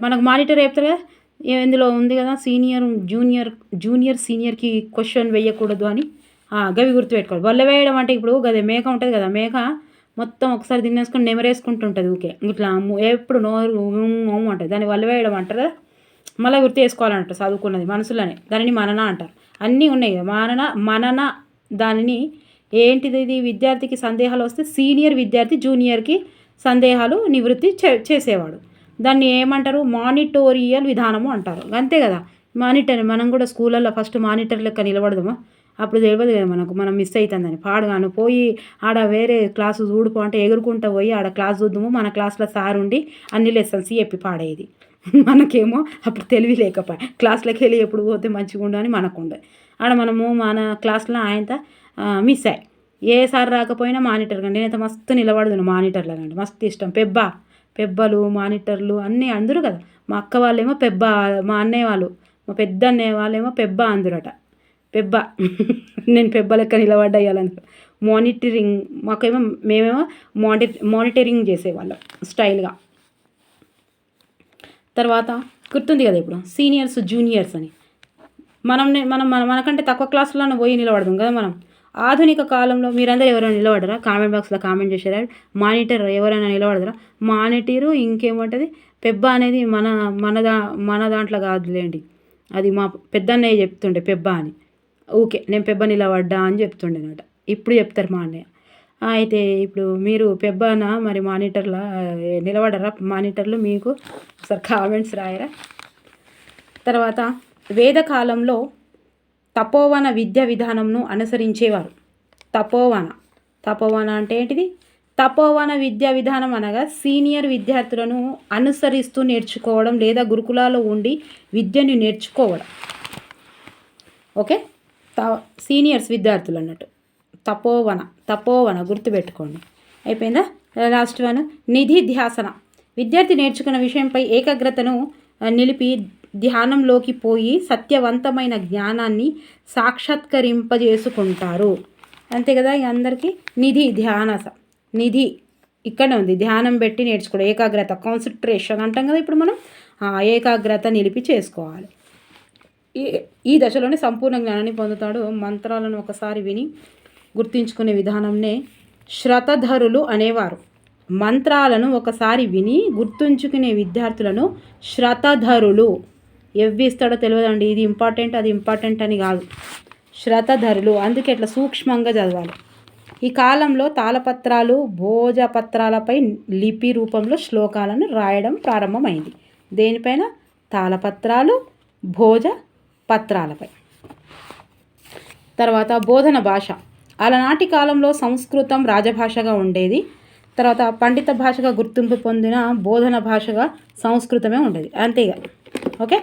మనకు మానిటర్ చెప్తారు కదా, ఇందులో ఉంది కదా, జూనియర్ సీనియర్కి క్వశ్చన్ వేయకూడదు అని. గవి గుర్తుపెట్టుకోవాలి. వల్ల వేయడం అంటే ఇప్పుడు గదే మేక ఉంటుంది కదా, మేక మొత్తం ఒకసారి తినేసుకొని నెమరేసుకుంటుంటుంది. ఊకే ఇట్లా ఎప్పుడు నోరు ఉంటుంది, దాన్ని వల్ల వేయడం అంటారు కదా. మళ్ళీ గుర్తు చేసుకోవాలంటారు చదువుకున్నది మనసులోనే. దానిని మనన అంటారు. అన్నీ ఉన్నాయి కదా, మనన దానిని ఏంటిది. ఇది విద్యార్థికి సందేహాలు వస్తే సీనియర్ విద్యార్థి జూనియర్కి సందేహాలు నివృత్తి చేసేవాడు. దాన్ని ఏమంటారు? మానిటోరియల్ విధానము అంటారు. అంతే కదా. మనం కూడా స్కూళ్ళల్లో ఫస్ట్ మానిటర్ లెక్క నిలబడదామా? అప్పుడు తెలియదు కదా మనం మిస్ అవుతుందని. పాడుగాను పోయి ఆడ వేరే క్లాసు చూడుపో అంటే ఎగురుకుంటూ పోయి ఆడ క్లాస్ చూద్దాము. మన క్లాస్లో సార్ ఉండి అన్ని లెసన్స్ చెప్పి పాడేది. మనకేమో అప్పుడు తెలివి లేకపోయా, క్లాస్లోకి వెళ్ళి ఎప్పుడు పోతే మంచిగా ఉండని మనకుండే. ఆడ మనము మన క్లాస్లో ఆయనతో మిస్ అయ్యి ఏ సార్ రాకపోయినా మానిటర్ కండి నేనైతే మస్తు నిలబడదును మానిటర్లో కండి. మస్తు ఇష్టం. పెబ్బలు మానిటర్లు అన్నీ అందరూ కదా. మా అక్క వాళ్ళేమో పెబ్బ, మా అన్నయ్య వాళ్ళు, మా పెద్ద అన్నయ్య వాళ్ళేమో పెబ్బ అందరట. నేను పెబ్బ లెక్క నిలబడ్డా ఇవ్వాలని. మేమేమో మానిటరింగ్ చేసేవాళ్ళం స్టైల్గా. తర్వాత గుర్తుంది కదా ఇప్పుడు సీనియర్స్ జూనియర్స్ అని. మనకంటే తక్కువ క్లాసులను పోయి నిలబడదాం కదా మనం. ఆధునిక కాలంలో మీరందరూ ఎవరైనా నిలబడరా? కామెంట్ బాక్స్లో కామెంట్ చేశారా? మానిటర్ ఎవరైనా నిలబడరా? మానిటరు ఇంకేముంటుంది? పెబ్బ అనేది మన దాంట్లో కాదులేండి, అది మా పెద్దన్నయ్య చెప్తుండే పెబ్బ అని. ఓకే, నేను పెబ్బ నిలబడ్డా అని చెప్తుండేనట. ఇప్పుడు చెప్తారు మా అన్నయ్య. అయితే ఇప్పుడు మీరు పెబ్బనా మరి మానిటర్లా నిలబడరా? మానిటర్లు మీకు ఒకసారి కామెంట్స్ రాయరా? తర్వాత వేదకాలంలో తపోవన విద్యా విధానంను అనుసరించేవారు. తపోవన అంటే ఏంటిది? తపోవన విద్యా విధానం అనగా సీనియర్ విద్యార్థులను అనుసరిస్తూ నేర్చుకోవడం లేదా గురుకులాల్లో ఉండి విద్యను నేర్చుకోవడం. ఓకే, సీనియర్స్ విద్యార్థులు అన్నట్టు. తపోవన గుర్తుపెట్టుకోండి. అయిపోయిందా? లాస్ట్ వన్ నిధి ధ్యాసన. విద్యార్థి నేర్చుకున్న విషయంపై ఏకాగ్రతను నిలిపి ధ్యానంలోకి పోయి సత్యవంతమైన జ్ఞానాన్ని సాక్షాత్కరింపజేసుకుంటారు. అంతే కదా. అందరికీ నిధి ఇక్కడే ఉంది. ధ్యానం పెట్టి నేర్చుకోవడం, ఏకాగ్రత, కాన్సన్ట్రేషన్ అంటాం కదా. ఇప్పుడు మనం ఏకాగ్రత నిలిపి చేసుకోవాలి. ఈ దశలోనే సంపూర్ణ జ్ఞానాన్ని పొందుతాడు. మంత్రాలను ఒకసారి విని గుర్తుంచుకునే విధానంనే శ్రతధరులు అనేవారు. మంత్రాలను ఒకసారి విని గుర్తుంచుకునే విద్యార్థులను శ్రతధరులు. ఇస్తాడో తెలియదండి. ఇది ఇంపార్టెంట్ అది ఇంపార్టెంట్ అని కాదు. శ్రతధరులు, అందుకే ఇట్లా సూక్ష్మంగా చదవాలి. ఈ కాలంలో తాళపత్రాలు భోజపత్రాలపై లిపి రూపంలో శ్లోకాలను రాయడం ప్రారంభమైంది. దేనిపైన? తాళపత్రాలు భోజపత్రాలపై. తర్వాత బోధన భాష. అలనాటి కాలంలో సంస్కృతం రాజభాషగా ఉండేది. తర్వాత పండిత భాషగా గుర్తింపు పొందిన బోధన భాషగా సంస్కృతమే ఉండేది. అంతేగా. ఓకే,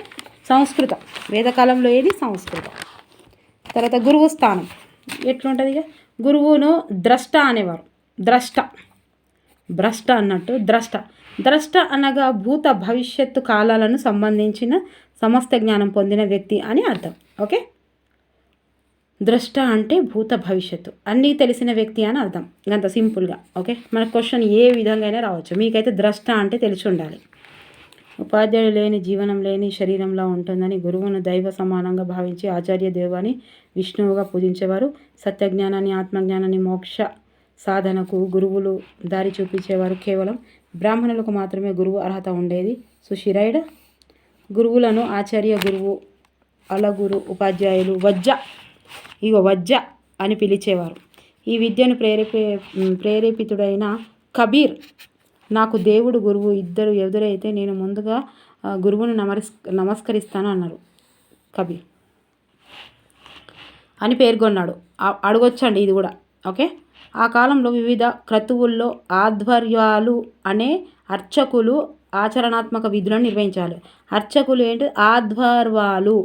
సంస్కృతం. వేదకాలంలో ఏది? సంస్కృతం. తర్వాత గురువు స్థానం ఎట్లుంటుంది? ఇక గురువును ద్రష్ట అనేవారు. భ్రష్ట అన్నట్టు ద్రష్ట అనగా భూత భవిష్యత్తు కాలాలను సంబంధించిన సమస్త జ్ఞానం పొందిన వ్యక్తి అని అర్థం. ఓకే, ద్రష్ట అంటే భూత భవిష్యత్తు అన్నీ తెలిసిన వ్యక్తి అని అర్థం. అంత సింపుల్గా. ఓకే, మన క్వశ్చన్ ఏ విధంగా అయినా రావచ్చు. మీకైతే ద్రష్ట అంటే తెలిసి ఉండాలి. ఉపాధ్యాయుడు లేని జీవనం లేని శరీరంలా ఉంటుందని గురువును దైవ సమానంగా భావించి ఆచార్య దేవాన్ని విష్ణువుగా పూజించేవారు. సత్యజ్ఞానాన్ని, ఆత్మజ్ఞానాన్ని, మోక్ష సాధనకు గురువులు దారి చూపించేవారు. కేవలం బ్రాహ్మణులకు మాత్రమే గురువు అర్హత ఉండేది. సుశిరైడ్ గురువులను ఆచార్య, గురువు, అలగురు, ఉపాధ్యాయులు, వజ్జ అని పిలిచేవారు. ఈ విద్యను ప్రేరేపితుడైన కబీర్, నాకు దేవుడు గురువు ఇద్దరు ఎదురైతే నేను ముందుగా గురువును నమస్కరిస్తాను అన్నారు కబీర్ అని పేర్కొన్నాడు. అడగొచ్చండి ఇది కూడా. ఓకే, ఆ కాలంలో వివిధ క్రతువుల్లో ఆధ్వర్యాలు అనే అర్చకులు ఆచరణాత్మక విధులను నిర్వహించాలి. అర్చకులు ఏంటి? అధ్వర్వాలు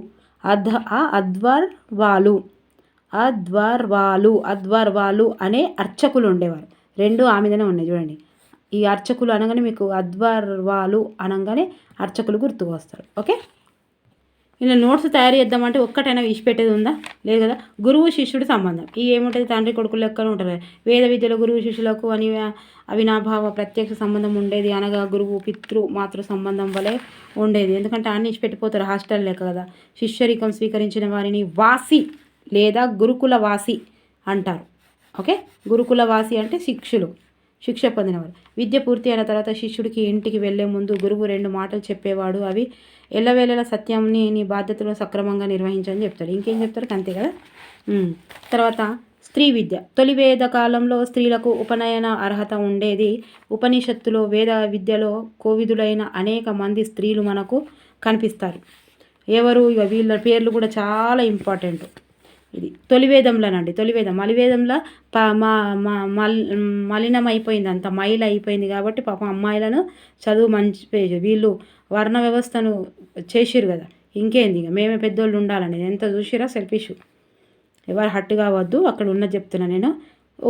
అనే అర్చకులు ఉండేవారు. రెండు ఆ మీదనే ఉన్నాయి చూడండి. ఈ అర్చకులు అనగానే మీకు అధ్వర్వాలు అనగానే అర్చకులు గుర్తుకు వస్తారు. ఓకే, ఇలా నోట్స్ తయారు చేద్దామంటే ఒక్కటైనా విడిచిపెట్టేది ఉందా? లేదు కదా. గురువు శిష్యుడి సంబంధం ఈ ఏముంటుంది, తండ్రి కొడుకులు లెక్కలు ఉంటారు. వేద విద్యలో గురువు శిష్యులకు అవినాభావ ప్రత్యక్ష సంబంధం ఉండేది. అనగా గురువు పితృ మాతృ సంబంధం వలె ఉండేది. ఎందుకంటే అన్ని ఇచ్చిపెట్టిపోతారు, హాస్టల్ లెక్క కదా. శిష్యరికం స్వీకరించిన వారిని వాసి లేదా గురుకుల వాసి అంటారు. ఓకే, గురుకుల వాసి అంటే శిక్ష పొందినవారు. విద్య పూర్తి అయిన తర్వాత శిష్యుడికి ఇంటికి వెళ్లే ముందు గురువు 2 మాటలు చెప్పేవాడు. అవి ఎల్లవేళల సత్యంని నీ బాధ్యతలను సక్రమంగా నిర్వహించని చెప్తాడు. ఇంకేం చెప్తారు, అంతే కదా. తర్వాత స్త్రీ విద్య. తొలి వేద కాలంలో స్త్రీలకు ఉపనయన అర్హత ఉండేది. ఉపనిషత్తులో వేద విద్యలో కోవిదులైన అనేక మంది స్త్రీలు మనకు కనిపిస్తారు. ఎవరు? ఇక వీళ్ళ పేర్లు కూడా చాలా ఇంపార్టెంట్. ఇది తొలివేదంలోనండి. తొలివేదం మలివేదంలో మలినమైపోయింది, అంత మైల అయిపోయింది కాబట్టి పాపం అమ్మాయిలను చదువు మంచి వీళ్ళు వర్ణ వ్యవస్థను చేసిరు కదా. ఇంకేంది, ఇక మేమే పెద్దోళ్ళు ఉండాలని ఎంత చూసిరా. సెల్ఫిష్, ఎవరు హట్టు కావద్దు. అక్కడ ఉన్నది చెప్తున్నా నేను.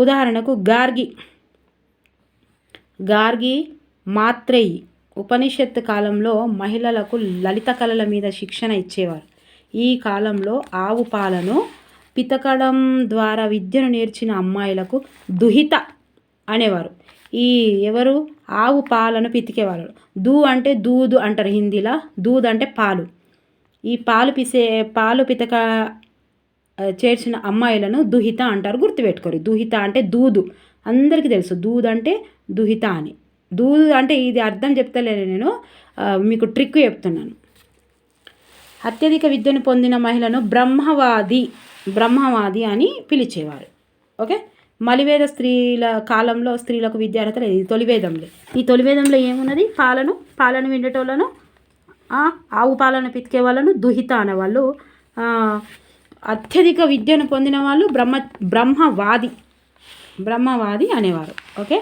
ఉదాహరణకు గార్గి మాత్రేయి ఉపనిషత్తు కాలంలో మహిళలకు లలిత కళల మీద శిక్షణ ఇచ్చేవారు. ఈ కాలంలో ఆవు పాలను పితకడం ద్వారా విద్యను నేర్చిన అమ్మాయిలకు దుహిత అనేవారు. ఈ ఎవరు? ఆవు పాలను పితికేవారు. అంటే దూదు అంటారు హిందీలో. దూద్ అంటే పాలు. ఈ పాలు పితక చేర్చిన అమ్మాయిలను దుహిత అంటారు. గుర్తుపెట్టుకోరు. దుహిత అంటే దూదు, అందరికీ తెలుసు. దూద్ అంటే దుహిత అని. దూదు అంటే ఇది అర్థం చెప్తలేను నేను, మీకు ట్రిక్ చెప్తున్నాను. అత్యధిక విద్యను పొందిన మహిళను బ్రహ్మవాది అని పిలిచేవారు. ఓకే, మలివేద స్త్రీల కాలంలో స్త్రీలకు విద్యార్హత లేదు. ఇది తొలివేదంలో. ఈ తొలివేదంలో ఏమున్నది? పాలను విండేటోళ్ళను, ఆవు పాలను పితికే వాళ్ళను దుహిత అనేవాళ్ళు. అత్యధిక విద్యను పొందిన వాళ్ళు బ్రహ్మవాది అనేవారు. ఓకే,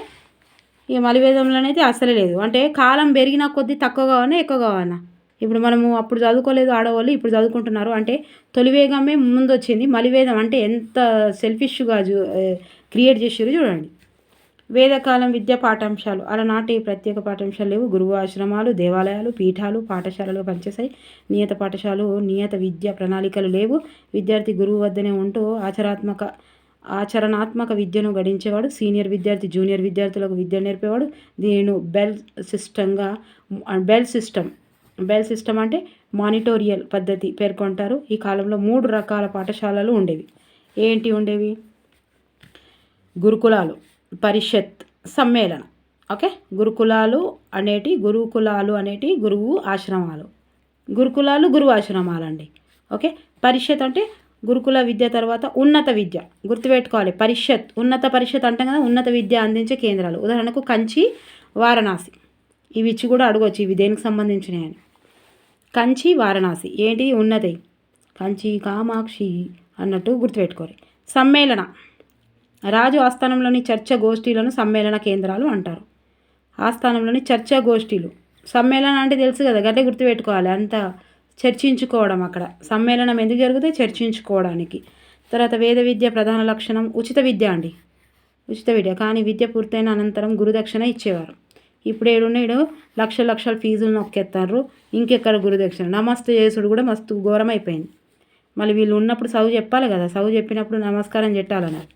ఇక మలివేదంలోనైతే అసలే లేదు. అంటే కాలం పెరిగిన కొద్దీ తక్కువ కావాలన్నా ఎక్కువ కావాలన్నా. ఇప్పుడు మనము అప్పుడు చదువుకోలేదు ఆడవాళ్ళు, ఇప్పుడు చదువుకుంటున్నారు. అంటే తొలివేగమే ముందు వచ్చింది. మలివేదం అంటే ఎంత సెల్ఫిష్గా క్రియేట్ చేసారు చూడండి. వేదకాలం విద్యా పాఠ్యాంశాలు. అలనాటి ప్రత్యేక పాఠ్యాంశాలు లేవు. గురువు ఆశ్రమాలు, దేవాలయాలు, పీఠాలు, పాఠశాలలు పనిచేశాయి. నియత విద్యా ప్రణాళికలు లేవు. విద్యార్థి గురువు వద్దనే ఉంటూ ఆచరణాత్మక విద్యను గడించేవాడు. సీనియర్ విద్యార్థి జూనియర్ విద్యార్థులకు విద్య నేర్పేవాడు. దీనిని బెల్ సిస్టమ్ అంటే మానిటోరియల్ పద్ధతి పేర్కొంటారు. ఈ కాలంలో 3 రకాల పాఠశాలలు ఉండేవి. ఏంటి ఉండేవి? గురుకులాలు, పరిషత్, సమ్మేళనం. ఓకే, గురుకులాలు అనేటి గురువు ఆశ్రమాలు. గురువు ఆశ్రమాలు అండి. ఓకే, పరిషత్ అంటే గురుకుల విద్య తర్వాత ఉన్నత విద్య. గుర్తుపెట్టుకోవాలి. ఉన్నత పరిషత్ అంటాం కదా, ఉన్నత విద్య అందించే కేంద్రాలు. ఉదాహరణకు కంచి, వారణాసి. ఇవి ఇచ్చి కూడా అడగవచ్చు ఇవి దేనికి సంబంధించినవి అని. కంచి, వారణాసి ఏంటి? ఉన్నది. కంచి కామాక్షి అన్నట్టు గుర్తుపెట్టుకోవాలి. సమ్మేళన. రాజు ఆస్థానంలోని చర్చా గోష్ఠీలను సమ్మేళన కేంద్రాలు అంటారు. ఆస్థానంలోని చర్చా గోష్ఠీలు. సమ్మేళనం అంటే తెలుసు కదా, గట్టే గుర్తుపెట్టుకోవాలి. అంతా చర్చించుకోవడం. అక్కడ సమ్మేళనం ఎందుకు జరుగుతుంది? చర్చించుకోవడానికి. తర్వాత వేద విద్య ప్రధాన లక్షణం ఉచిత విద్య అండి. ఉచిత విద్య. కానీ విద్య పూర్తయిన అనంతరం గురుదక్షిణ ఇచ్చేవారు. ఇప్పుడు ఏడున్నాడు లక్షల ఫీజులు నొక్కేస్తారు. ఇంకెక్కడ గురుదక్షిణ? నమస్తే చేసుడు కూడా మస్తు ఘోరం అయిపోయింది. మళ్ళీ వీళ్ళు ఉన్నప్పుడు చదువు చెప్పాలి కదా, చదువు చెప్పినప్పుడు నమస్కారం చెప్పాలన్నారు.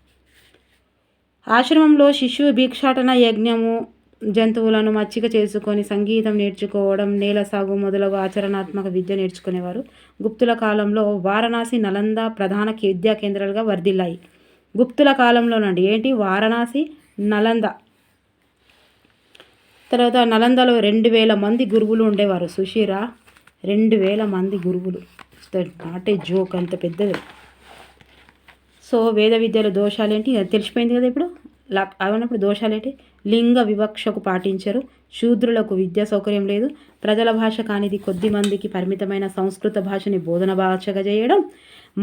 ఆశ్రమంలో శిశువు భిక్షాటన, యజ్ఞము, జంతువులను మచ్చిక చేసుకొని సంగీతం నేర్చుకోవడం, నేల సాగు మొదలగు ఆచరణాత్మక విద్య నేర్చుకునేవారు. గుప్తుల కాలంలో వారణాసి, నలంద ప్రధాన విద్యా కేంద్రాలుగా వర్ధిల్లాయి. గుప్తుల కాలంలోనండి. ఏంటి? వారణాసి, నలంద. తర్వాత నలందలో 2000 మంది గురువులు ఉండేవారు. సుషీరా, 2000 మంది గురువులు. నాట్ ఏ జోక్, అంత పెద్దది. సో వేద విద్యలో దోషాలేంటి తెలిసిపోయింది కదా. ఇప్పుడు అవన్నప్పుడు దోషాలేంటి? లింగ వివక్షకు పాటించరు. శూద్రులకు విద్యా సౌకర్యం లేదు. ప్రజల భాష కానిది కొద్ది మందికి పరిమితమైన సంస్కృత భాషని బోధన భాషగా చేయడం.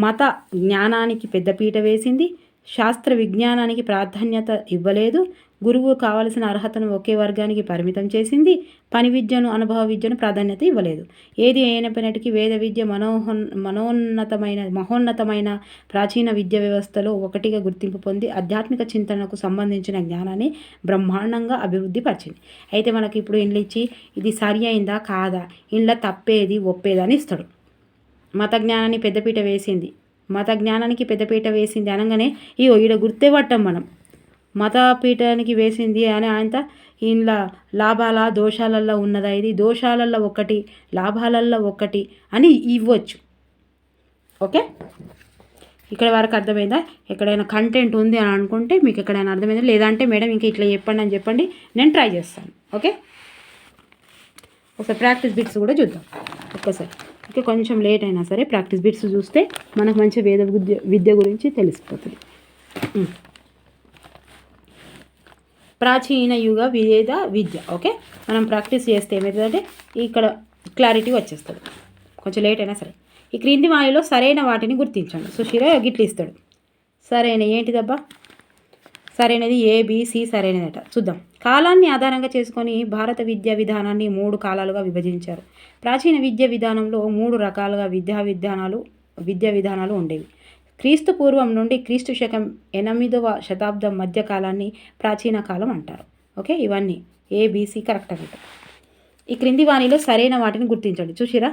మత జ్ఞానానికి పెద్దపీట వేసింది. శాస్త్ర విజ్ఞానానికి ప్రాధాన్యత ఇవ్వలేదు. గురువు కావలసిన అర్హతను ఒకే వర్గానికి పరిమితం చేసింది. పని విద్యను, అనుభవ విద్యను ప్రాధాన్యత ఇవ్వలేదు. ఏది అయినప్పటికీ వేద విద్య మహోన్నతమైన ప్రాచీన విద్య వ్యవస్థలో ఒకటిగా గుర్తింపు పొంది ఆధ్యాత్మిక చింతనకు సంబంధించిన జ్ఞానాన్ని బ్రహ్మాండంగా అభివృద్ధి పరిచింది. అయితే మనకి ఇప్పుడు ఇండ్లు ఇచ్చి ఇది సరి అయిందా కాదా, ఇంట్లో తప్పేది ఒప్పేదని ఇస్తాడు. మత జ్ఞానానికి పెద్దపీట వేసింది అనగానే ఈడ గుర్తే పట్టాం మనం. మతపీఠానికి వేసింది అని ఆయన ఇంట్లో లాభాల దోషాలల్లో ఉన్నదా, ఇది దోషాలల్లో ఒకటి లాభాలల్లో ఒకటి అని ఇవ్వచ్చు. ఓకే, ఇక్కడ వరకు అర్థమైందా? ఎక్కడైనా కంటెంట్ ఉంది అని అనుకుంటే మీకు ఎక్కడైనా అర్థమైందా, లేదంటే మేడం ఇంకా ఇట్లా చెప్పండి అని చెప్పండి, నేను ట్రై చేస్తాను. ఓకే, ఒకసారి ప్రాక్టీస్ బిట్స్ కూడా చూద్దాం. ఒక్కసారి ఓకే, కొంచెం లేట్ అయినా సరే ప్రాక్టీస్ బిట్స్ చూస్తే మనకు మంచి వేద విద్య గురించి తెలిసిపోతుంది. ప్రాచీన యుగ వేద విద్య. ఓకే, మనం ప్రాక్టీస్ చేస్తే ఏమవుతుందంటే ఇక్కడ క్లారిటీ వచ్చేస్తుంది, కొంచెం లేట్ అయినా సరే. ఈ క్రింది వాణిలో సరైన వాటిని గుర్తించండి. సుశీర గిట్లు ఇస్తాడు. సరైన ఏంటిదబ్బా? సరైనది ఏబిసి సరైనదట. చూద్దాం. కాలాన్ని ఆధారంగా చేసుకొని భారత విద్యా విధానాన్ని 3 కాలాలుగా విభజించారు. ప్రాచీన విద్యా విధానంలో 3 రకాలుగా విద్యా విధానాలు ఉండేవి. క్రీస్తు పూర్వం నుండి క్రీస్తు శకం 8వ శతాబ్దం మధ్య కాలాన్ని ప్రాచీన కాలం అంటారు. ఓకే, ఇవన్నీ ఏబిసి కరెక్ట్ అన్నట్టు. ఈ క్రింది వాణిలో సరైన వాటిని గుర్తించండి. చూసిరా,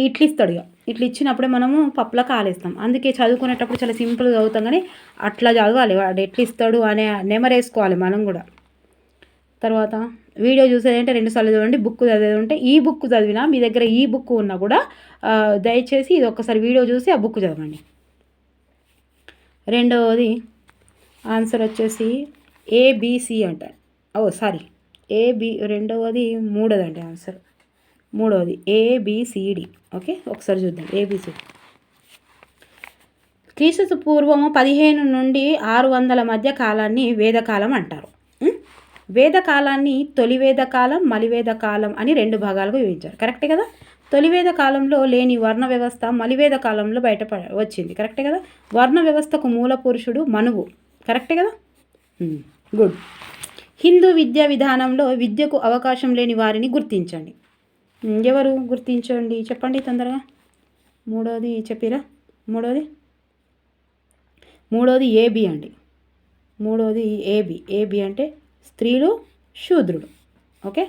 ఇట్లా ఇస్తాడు. ఇట్లా ఇచ్చినప్పుడే మనము పప్పులా కాలేస్తాం. అందుకే చదువుకునేటప్పుడు చాలా సింపుల్గా చదువుతాం, కానీ అట్లా చదవాలి. వాడు ఎట్లా ఇస్తాడు అనే నెమరేసుకోవాలి మనం కూడా. తర్వాత వీడియో చూసేది అంటే 2 సార్లు చూడండి. బుక్ చదివేది ఉంటే ఈ బుక్ చదివినా, మీ దగ్గర ఈ బుక్ ఉన్నా కూడా దయచేసి ఇది ఒక్కసారి వీడియో చూసి ఆ బుక్ చదవండి. రెండవది ఆన్సర్ వచ్చేసి ఏబిసి అంట. మూడోది అంటే ఆన్సర్ మూడవది ఏబిసిడి. ఓకే, ఒకసారి చూద్దాం. ఏబిసిడి. క్రీస్తు పూర్వం 15 నుండి 600 మధ్య కాలాన్ని వేదకాలం అంటారు. వేదకాలాన్ని తొలి వేదకాలం, మలివేద కాలం అని 2 భాగాలుగా విభజించారు. కరెక్టే కదా? తొలివేద కాలంలో లేని వర్ణ వ్యవస్థ మలివేద కాలంలో వచ్చింది. కరెక్టే కదా? వర్ణ వ్యవస్థకు మూల పురుషుడు మనువు. కరెక్టే కదా? గుడ్. హిందూ విద్యా విధానంలో విద్యకు అవకాశం లేని వారిని గుర్తించండి. ఎవరు గుర్తించండి చెప్పండి తొందరగా. మూడోది చెప్పిరా. మూడోది ఏబి అండి. మూడోది ఏబి అంటే స్త్రీలు, శూద్రుడు. ఓకే,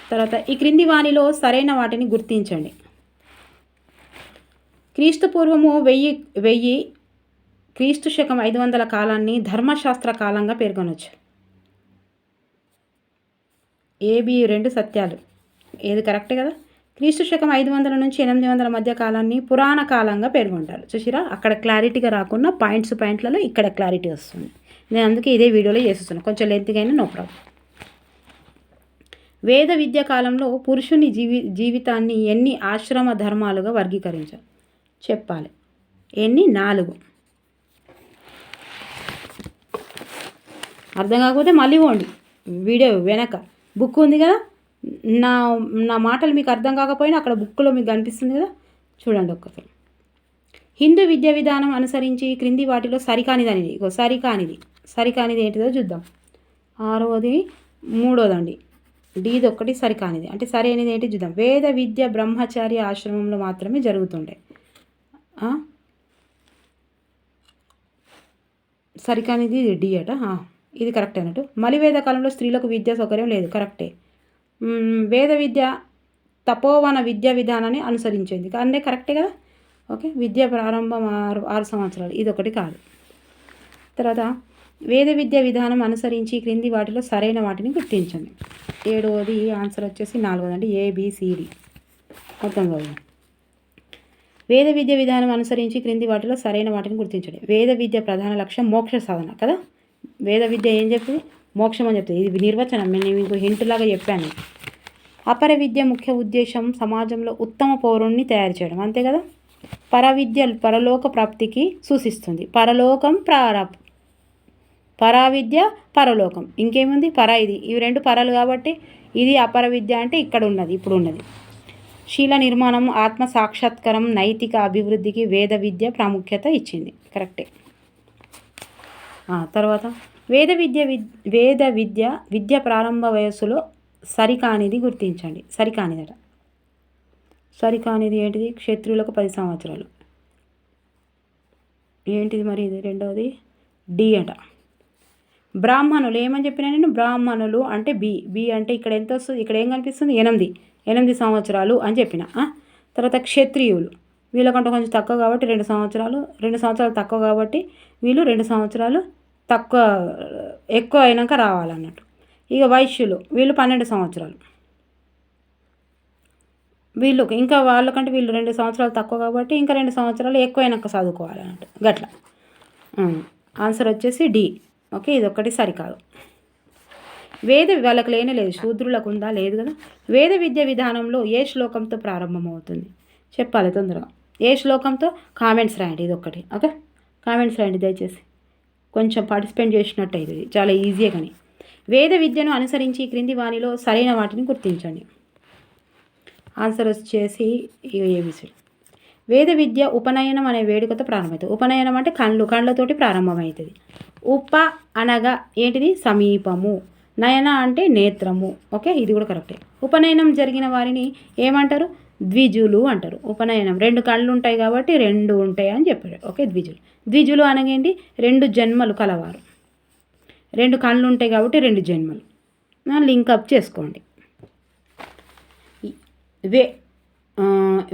తర్వాత ఈ క్రింది వాణిలో సరైన వాటిని గుర్తించండి. క్రీస్తు పూర్వము 1000 క్రీస్తు శకం 500 కాలాన్ని ధర్మశాస్త్ర కాలంగా పేర్కొనవచ్చు. ఏబి 2 సత్యాలు. ఏది కరెక్ట్ కదా? క్రీస్తు శకం 500 నుంచి 800 మధ్య కాలాన్ని పురాణ కాలంగా పేర్కొంటారు. చూసిరా, అక్కడ క్లారిటీగా రాకుండా పాయింట్లలో ఇక్కడ క్లారిటీ వస్తుంది. నేను అందుకే ఇదే వీడియోలో చేస్తున్నాను. కొంచెం లెంత్గా అయినా నో ప్రాబ్లం. వేద విద్యా కాలంలో పురుషుని జీవితాన్ని ఎన్ని ఆశ్రమ ధర్మాలుగా వర్గీకరించారు చెప్పాలి. ఎన్ని? 4. అర్థం కాకపోతే మళ్ళీ పోండి, వీడియో వెనక బుక్ ఉంది కదా. నా మాటలు మీకు అర్థం కాకపోయినా అక్కడ బుక్లో మీకు కనిపిస్తుంది కదా, చూడండి ఒక్కసారి. హిందూ విద్యా విధానం అనుసరించి క్రింది వాటిలో సరికానిది ఏంటిదో చూద్దాం. 6వది 3వదండి. డీది ఒక్కటి సరికానిది. అంటే సరైనది ఏంటి చూద్దాం. వేద విద్య బ్రహ్మచారి ఆశ్రమంలో మాత్రమే జరుగుతుండే. సరికానిది డి అట. ఇది కరెక్ట్ అన్నట్టు. మలివేద కాలంలో స్త్రీలకు విద్యా సౌకర్యం లేదు. కరెక్టే. వేద విద్య తపోవన విద్యా విధానాన్ని అనుసరించింది. అంటే కరెక్టే కదా. ఓకే, విద్య ప్రారంభం 6 సంవత్సరాలు. ఇది ఒకటి కాదు. తర్వాత వేద విద్యా విధానం అనుసరించి క్రింది వాటిలో సరైన వాటిని గుర్తించండి. 7వది ఆన్సర్ వచ్చేసి 4వదండి. ఏబిసిడి మొత్తం కాదు. వేద విద్య విధానం అనుసరించి క్రింది వాటిలో సరైన వాటిని గుర్తించండి. వేద విద్య ప్రధాన లక్ష్యం మోక్ష సాధన కదా. వేద విద్య ఏం చెప్తుంది? మోక్షం అని చెప్తుంది. ఇది నిర్వచనం, నేను మీకు హింటులాగా చెప్పాను. అపర విద్య ముఖ్య ఉద్దేశం సమాజంలో ఉత్తమ పౌరుణ్ణి తయారు చేయడం, అంతే కదా. పరవిద్య పరలోక ప్రాప్తికి సూచిస్తుంది. పరావిద్య పరలోకం. ఇంకేముంది? ఇది. ఇవి 2 పరాలు కాబట్టి ఇది అపర విద్య అంటే ఇక్కడ ఉన్నది, ఇప్పుడు ఉన్నది. శీల నిర్మాణం, ఆత్మ సాక్షాత్కారం, నైతిక అభివృద్ధికి వేద విద్య ప్రాముఖ్యత ఇచ్చింది. కరెక్టే. తర్వాత విద్య ప్రారంభ వయస్సులో సరికానిది గుర్తించండి. సరికానిదట. సరికానిది ఏంటిది? క్షత్రియులకు 10 సంవత్సరాలు. ఏంటిది మరి ఇది? రెండవది డి అట. బ్రాహ్మణులు ఏమని చెప్పినా నేను? బ్రాహ్మణులు అంటే బి అంటే ఇక్కడ ఎంత వస్తుంది? ఇక్కడ ఏం కనిపిస్తుంది? 8 సంవత్సరాలు అని చెప్పిన. తర్వాత క్షత్రియులు వీళ్ళకంటే కొంచెం తక్కువ కాబట్టి 2 సంవత్సరాలు తక్కువ కాబట్టి వీళ్ళు 2 సంవత్సరాలు తక్కువ ఎక్కువ అయినాక రావాలన్నట్టు. ఇక వైశ్యులు వీళ్ళు 12 సంవత్సరాలు. వీళ్ళు ఇంకా వాళ్ళకంటే వీళ్ళు 2 సంవత్సరాలు తక్కువ కాబట్టి ఇంకా 2 సంవత్సరాలు ఎక్కువైనాక చదువుకోవాలన్నట్టు. గట్లా ఆన్సర్ వచ్చేసి డి. ఓకే, ఇది ఒక్కటి సరికాదు. వాళ్ళకి లేదు, శూద్రులకు ఉందా? లేదు కదా. వేద విద్య విధానంలో ఏ శ్లోకంతో ప్రారంభమవుతుంది చెప్పాలి తొందరగా. ఏ శ్లోకంతో? కామెంట్స్ రాయండి. ఇది ఒక్కటి. ఓకే, కామెంట్స్ రాయండి దయచేసి. కొంచెం పార్టిసిపేట్ చేసినట్టు ఇది చాలా ఈజీగా. కానీ వేద విద్యను అనుసరించి క్రింది వానిలో సరైన వాటిని గుర్తించండి. ఆన్సర్ వచ్చేసి ఏబిసి. వేద విద్య ఉపనయనం అనే వేడుకతో ప్రారంభమవుతుంది. ఉపనయనం అంటే కళ్ళతోటి ప్రారంభమవుతుంది. ఉప అనగా ఏంటిది? సమీపము. నయన అంటే నేత్రము. ఓకే, ఇది కూడా కరెక్టే. ఉపనయనం జరిగిన వారిని ఏమంటారు? ద్విజులు అంటారు. ఉపనయనం 2 కళ్ళు ఉంటాయి కాబట్టి 2 ఉంటాయి అని చెప్పాడు. ఓకే, ద్విజులు అనగేంటి? 2 జన్మలు కలవారు. 2 కళ్ళు ఉంటాయి కాబట్టి 2 జన్మలు. లింకప్ చేసుకోండి.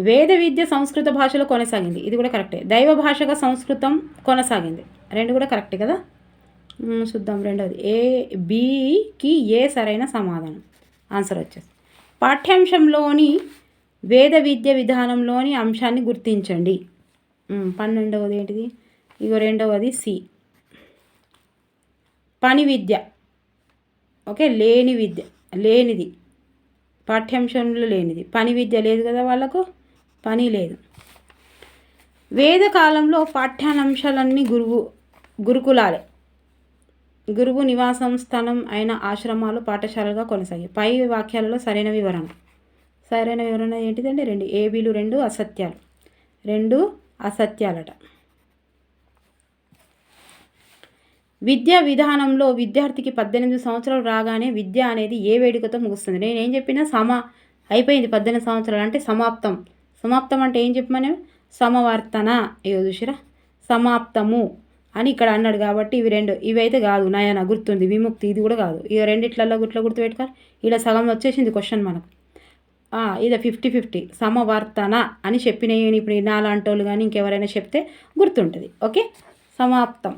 వేద విద్య సంస్కృత భాషలో కొనసాగింది. ఇది కూడా కరెక్టే. దైవ భాషగా సంస్కృతం కొనసాగింది. 2 కూడా కరెక్టే కదా. చూద్దాం రెండవది. బికి ఏ సరైన సమాధానం. ఆన్సర్ వచ్చేసి పాఠ్యాంశంలోని వేద విద్య విధానంలోని అంశాన్ని గుర్తించండి. 12వది ఏంటిది? ఇగో రెండవది సి, పని విద్య. ఓకే, లేనిది పాఠ్యాంశంలో లేనిది. పని విద్య లేదు కదా, వాళ్ళకు పని లేదు. వేదకాలంలో పాఠ్యాంశాలన్నీ గురుకులాలే. గురువు నివాసం స్థానం అయిన ఆశ్రమాలు పాఠశాలగా కొనసాగాయి. పై వాక్యాలలో సరైన వివరణ ఏంటిదండి? 2 ఏబీలు 2 అసత్యాలు. 2 అసత్యాలట. విద్యా విధానంలో విద్యార్థికి 18 సంవత్సరాలు రాగానే విద్య అనేది ఏ వేడుకతో ముగుస్తుంది? నేనేం చెప్పినా అయిపోయింది 18 సంవత్సరాలు అంటే సమాప్తం అంటే ఏం చెప్పమని? సమవర్తన. చూసిరా, సమాప్తము అని ఇక్కడ అన్నాడు కాబట్టి ఇవైతే కాదు. నయన గుర్తుంది. విముక్తి ఇది కూడా కాదు. ఇక రెండిట్లలో గుర్తుపెట్టుకోవాలి. ఇలా సగం వచ్చేసింది క్వశ్చన్ మనకు. ఇది 50-50 సమవర్తన అని చెప్పినవి. ఇప్పుడు నాలాంటి వాళ్ళు కానీ ఇంకెవరైనా చెప్తే గుర్తుంటుంది. ఓకే, సమాప్తం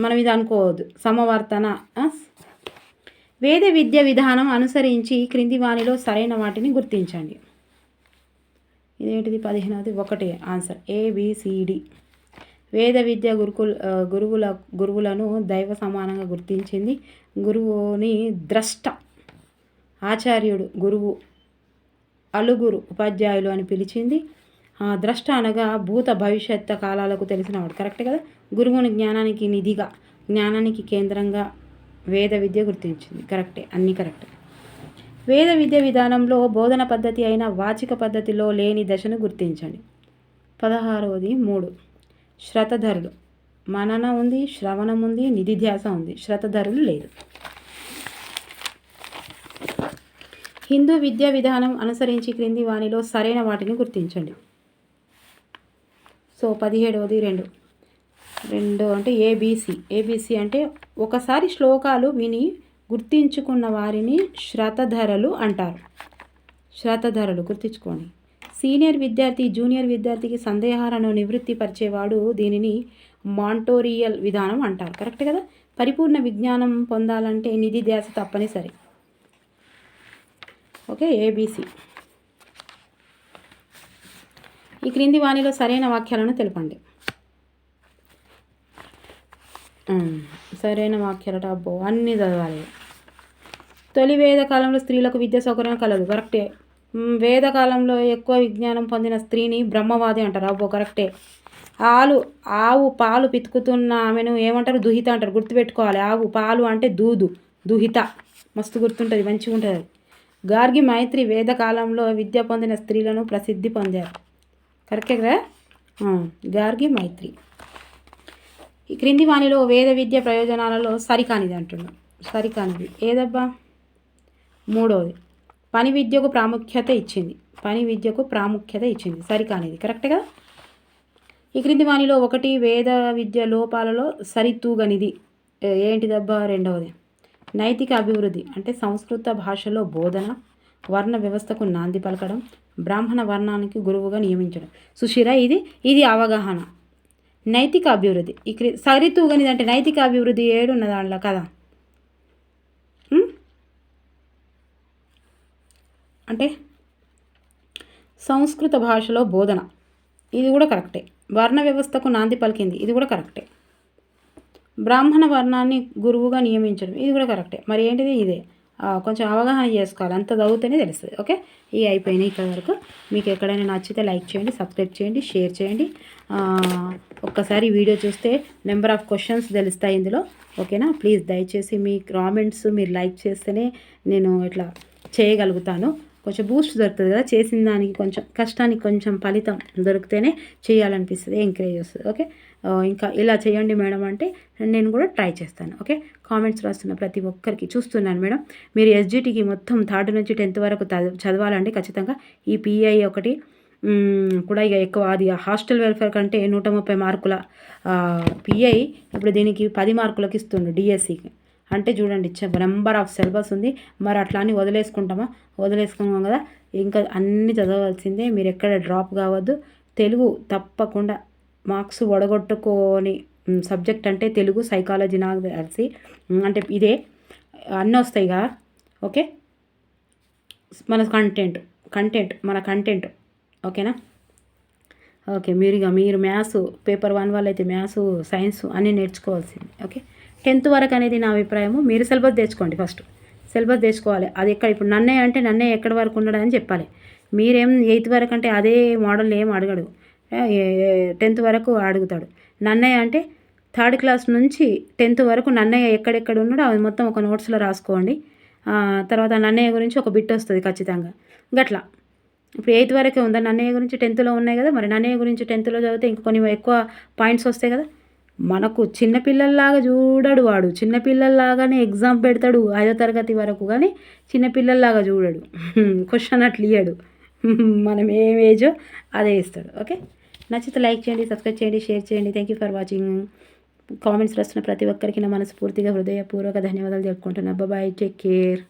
మనం ఇది అనుకోవద్దు. సమవర్తన. వేద విద్య విధానం అనుసరించి క్రింది వానిలో సరైన వాటిని గుర్తించండి. ఇదేంటిది? 15వది. 1 ఆన్సర్ ABCD. వేద విద్య గురువులను దైవ సమానంగా గుర్తించింది. గురువుని ద్రష్ట, ఆచార్యుడు గురువు, అలుగురు ఉపాధ్యాయులు అని పిలిచింది. ద్రష్ట అనగా భూత భవిష్యత్ కాలాలకు తెలిసినవాడు. కరెక్ట్ కదా. గురువుని జ్ఞానానికి నిధిగా, జ్ఞానానికి కేంద్రంగా వేద విద్య గుర్తించింది. కరెక్టే, అన్నీ కరెక్టే. వేద విద్య విధానంలో బోధన పద్ధతి అయిన వాచిక పద్ధతిలో లేని దశను గుర్తించండి. 16వది 3 శ్రతధరులు. మనన ఉంది, శ్రవణం ఉంది, నిధిధ్యాస ఉంది. శ్రతధరులు లేదు. హిందూ విద్యా విధానం అనుసరించి క్రింది వానిలో సరైన వాటిని గుర్తించండి. సో 17వది 2 అంటే ఏబిసి అంటే ఒకసారి శ్లోకాలు విని గుర్తించుకున్న వారిని శ్రతధరలు అంటారు. శ్రతధరలు గుర్తించుకోండి. సీనియర్ విద్యార్థి జూనియర్ విద్యార్థికి సందేహాలను నివృత్తి పరిచేవాడు. దీనిని మాంటోరియల్ విధానం అంటారు. కరెక్ట్ కదా. పరిపూర్ణ విజ్ఞానం పొందాలంటే నిధి ధ్యాస తప్పనిసరి. Okay, ABC. ఈ క్రింది వానిలో సరైన వాక్యాలను తెలపండి. సరైన వాక్యాలట. అబ్బో, అన్నీ చదవాలి. తొలి వేద కాలంలో స్త్రీలకు విద్యా సౌకర్యం కలదు. కరెక్టే. వేదకాలంలో ఎక్కువ విజ్ఞానం పొందిన స్త్రీని బ్రహ్మవాది అంటారు. అబ్బో, కరెక్టే. ఆవు పాలు పితుకుతున్న ఆమెను ఏమంటారు? దుహిత అంటారు. గుర్తుపెట్టుకోవాలి. ఆవు పాలు అంటే దుహిత. మస్తు గుర్తుంటుంది, మంచిగా ఉంటుంది. గార్గి మైత్రి వేదకాలంలో విద్య పొందిన స్త్రీలను ప్రసిద్ధి పొందారు. కరెక్టే కదా. గార్గి మైత్రి. ఈ క్రింది వాణిలో వేద విద్య ప్రయోజనాలలో సరికానిది అంటున్నాం. సరికానిది ఏదబ్బా? మూడవది. పని విద్యకు ప్రాముఖ్యత ఇచ్చింది. పని విద్యకు ప్రాముఖ్యత ఇచ్చింది. సరికానిది. కరెక్ట్ కదా? ఈ క్రింది వాణిలో ఒకటి వేద విద్య లోపాలలో సరితూగనిది ఏంటిదబ్బా? రెండవది. నైతిక అభివృద్ధి అంటే సంస్కృత భాషలో బోధన, వర్ణ వ్యవస్థకు నాంది పలకడం, బ్రాహ్మణ వర్ణానికి గురువుగా నియమించడం. సుశీరా ఇది అవగాహన. నైతిక అభివృద్ధి సరితూగనిది అంటే నైతిక అభివృద్ధి ఏడున్న దాంట్లో కదా. అంటే సంస్కృత భాషలో బోధన, ఇది కూడా కరెక్టే. వర్ణ వ్యవస్థకు నాంది పలికింది, ఇది కూడా కరెక్టే. బ్రాహ్మణ వర్ణాన్ని గురువుగా నియమించడం, ఇది కూడా కరెక్టే. మరి ఏంటిది? ఇదే. కొంచెం అవగాహన చేసుకోవాలి, అంత చదివితేనే తెలుస్తుంది. ఓకే, ఇవి అయిపోయినాయి ఇక్కడ వరకు. మీకు ఎక్కడైనా నచ్చితే లైక్ చేయండి, సబ్స్క్రైబ్ చేయండి, షేర్ చేయండి. ఒక్కసారి వీడియో చూస్తే నెంబర్ ఆఫ్ క్వశ్చన్స్ తెలుస్తాయి ఇందులో. ఓకేనా? ప్లీజ్ దయచేసి మీ కామెంట్స్ మీరు లైక్ చేస్తేనే నేను ఇట్లా చేయగలుగుతాను. కొంచెం బూస్ట్ దొరుకుతుంది కదా, చేసిన దానికి కొంచెం కష్టానికి కొంచెం ఫలితం దొరికితేనే చేయాలనిపిస్తుంది, ఎంకరేజ్ వస్తుంది. ఓకే, ఇంకా ఇలా చేయండి మేడం అంటే నేను కూడా ట్రై చేస్తాను. ఓకే, కామెంట్స్ రాస్తున్న ప్రతి ఒక్కరికి చూస్తున్నాను మేడం. మీరు ఎస్జిటికి మొత్తం 3rd నుంచి 10th వరకు చదవాలండి ఖచ్చితంగా. ఈ పిఐ ఒకటి కూడా ఇక ఎక్కువ, అది హాస్టల్ వెల్ఫేర్ కంటే 130 మార్కుల పిఐ ఇప్పుడు దీనికి 10 మార్కులకు ఇస్తుండు డిఎస్సికి. అంటే చూడండి, నెంబర్ ఆఫ్ సిలబస్ ఉంది. మరి అట్లా అని వదిలేసుకున్నాం కదా. ఇంకా అన్నీ చదవాల్సిందే. మీరు ఎక్కడ డ్రాప్ కావద్దు. తెలుగు తప్పకుండా మార్క్స్ వడగొట్టుకొని సబ్జెక్ట్ అంటే తెలుగు, సైకాలజీ నాకు తెలిసి అంటే ఇదే అన్నీ వస్తాయి కదా. ఓకే, మన కంటెంట్ మన కంటెంట్. ఓకేనా? ఓకే, మీరు మ్యాథ్స్ పేపర్ 1 వాళ్ళైతే మ్యాథ్స్, సైన్స్ అన్నీ నేర్చుకోవాల్సింది. ఓకే, 10th వరకు అనేది నా అభిప్రాయము. మీరు సిలబస్ తెచ్చుకోండి, ఫస్ట్ సిలబస్ తెచ్చుకోవాలి. అది ఎక్కడ ఇప్పుడు నన్నయ్య ఎక్కడి వరకు ఉన్నాడు అని చెప్పాలి. మీరేం 8th వరకు అంటే అదే మోడల్ ఏం అడగడు, 10th వరకు అడుగుతాడు. నన్నయ్య అంటే 3rd క్లాస్ నుంచి 10th వరకు నన్నయ్య ఎక్కడెక్కడ ఉన్నాడో అది మొత్తం ఒక నోట్స్లో రాసుకోండి. తర్వాత నన్నయ్య గురించి ఒక బిట్ వస్తుంది ఖచ్చితంగా. గట్లా ఇప్పుడు 8th వరకే ఉందా, నన్నయ్య గురించి 10thలో ఉన్నాయి కదా. మరి నన్నయ్య గురించి 10thలో చదివితే ఇంక కొన్ని ఎక్కువ పాయింట్స్ వస్తాయి కదా. మనకు చిన్నపిల్లల్లాగా చూడడు వాడు, చిన్నపిల్లల్లాగానే ఎగ్జామ్ పెడతాడు 5వ తరగతి వరకు, కానీ చిన్నపిల్లల్లాగా చూడడు, క్వశ్చన్ అట్లా ఇయ్యడు. మనం ఏం ఏజో అదే ఇస్తాడు. ఓకే, నచ్చితే లైక్ చేయండి, సబ్స్క్రైబ్ చేయండి, షేర్ చేయండి. Thank you for watching. Comments రాస్తున్న ప్రతి ఒక్కరికి నా మనస్ఫూర్తిగా హృదయపూర్వక ధన్యవాదాలు చెప్పుకుంటున్నా. Bye, take care.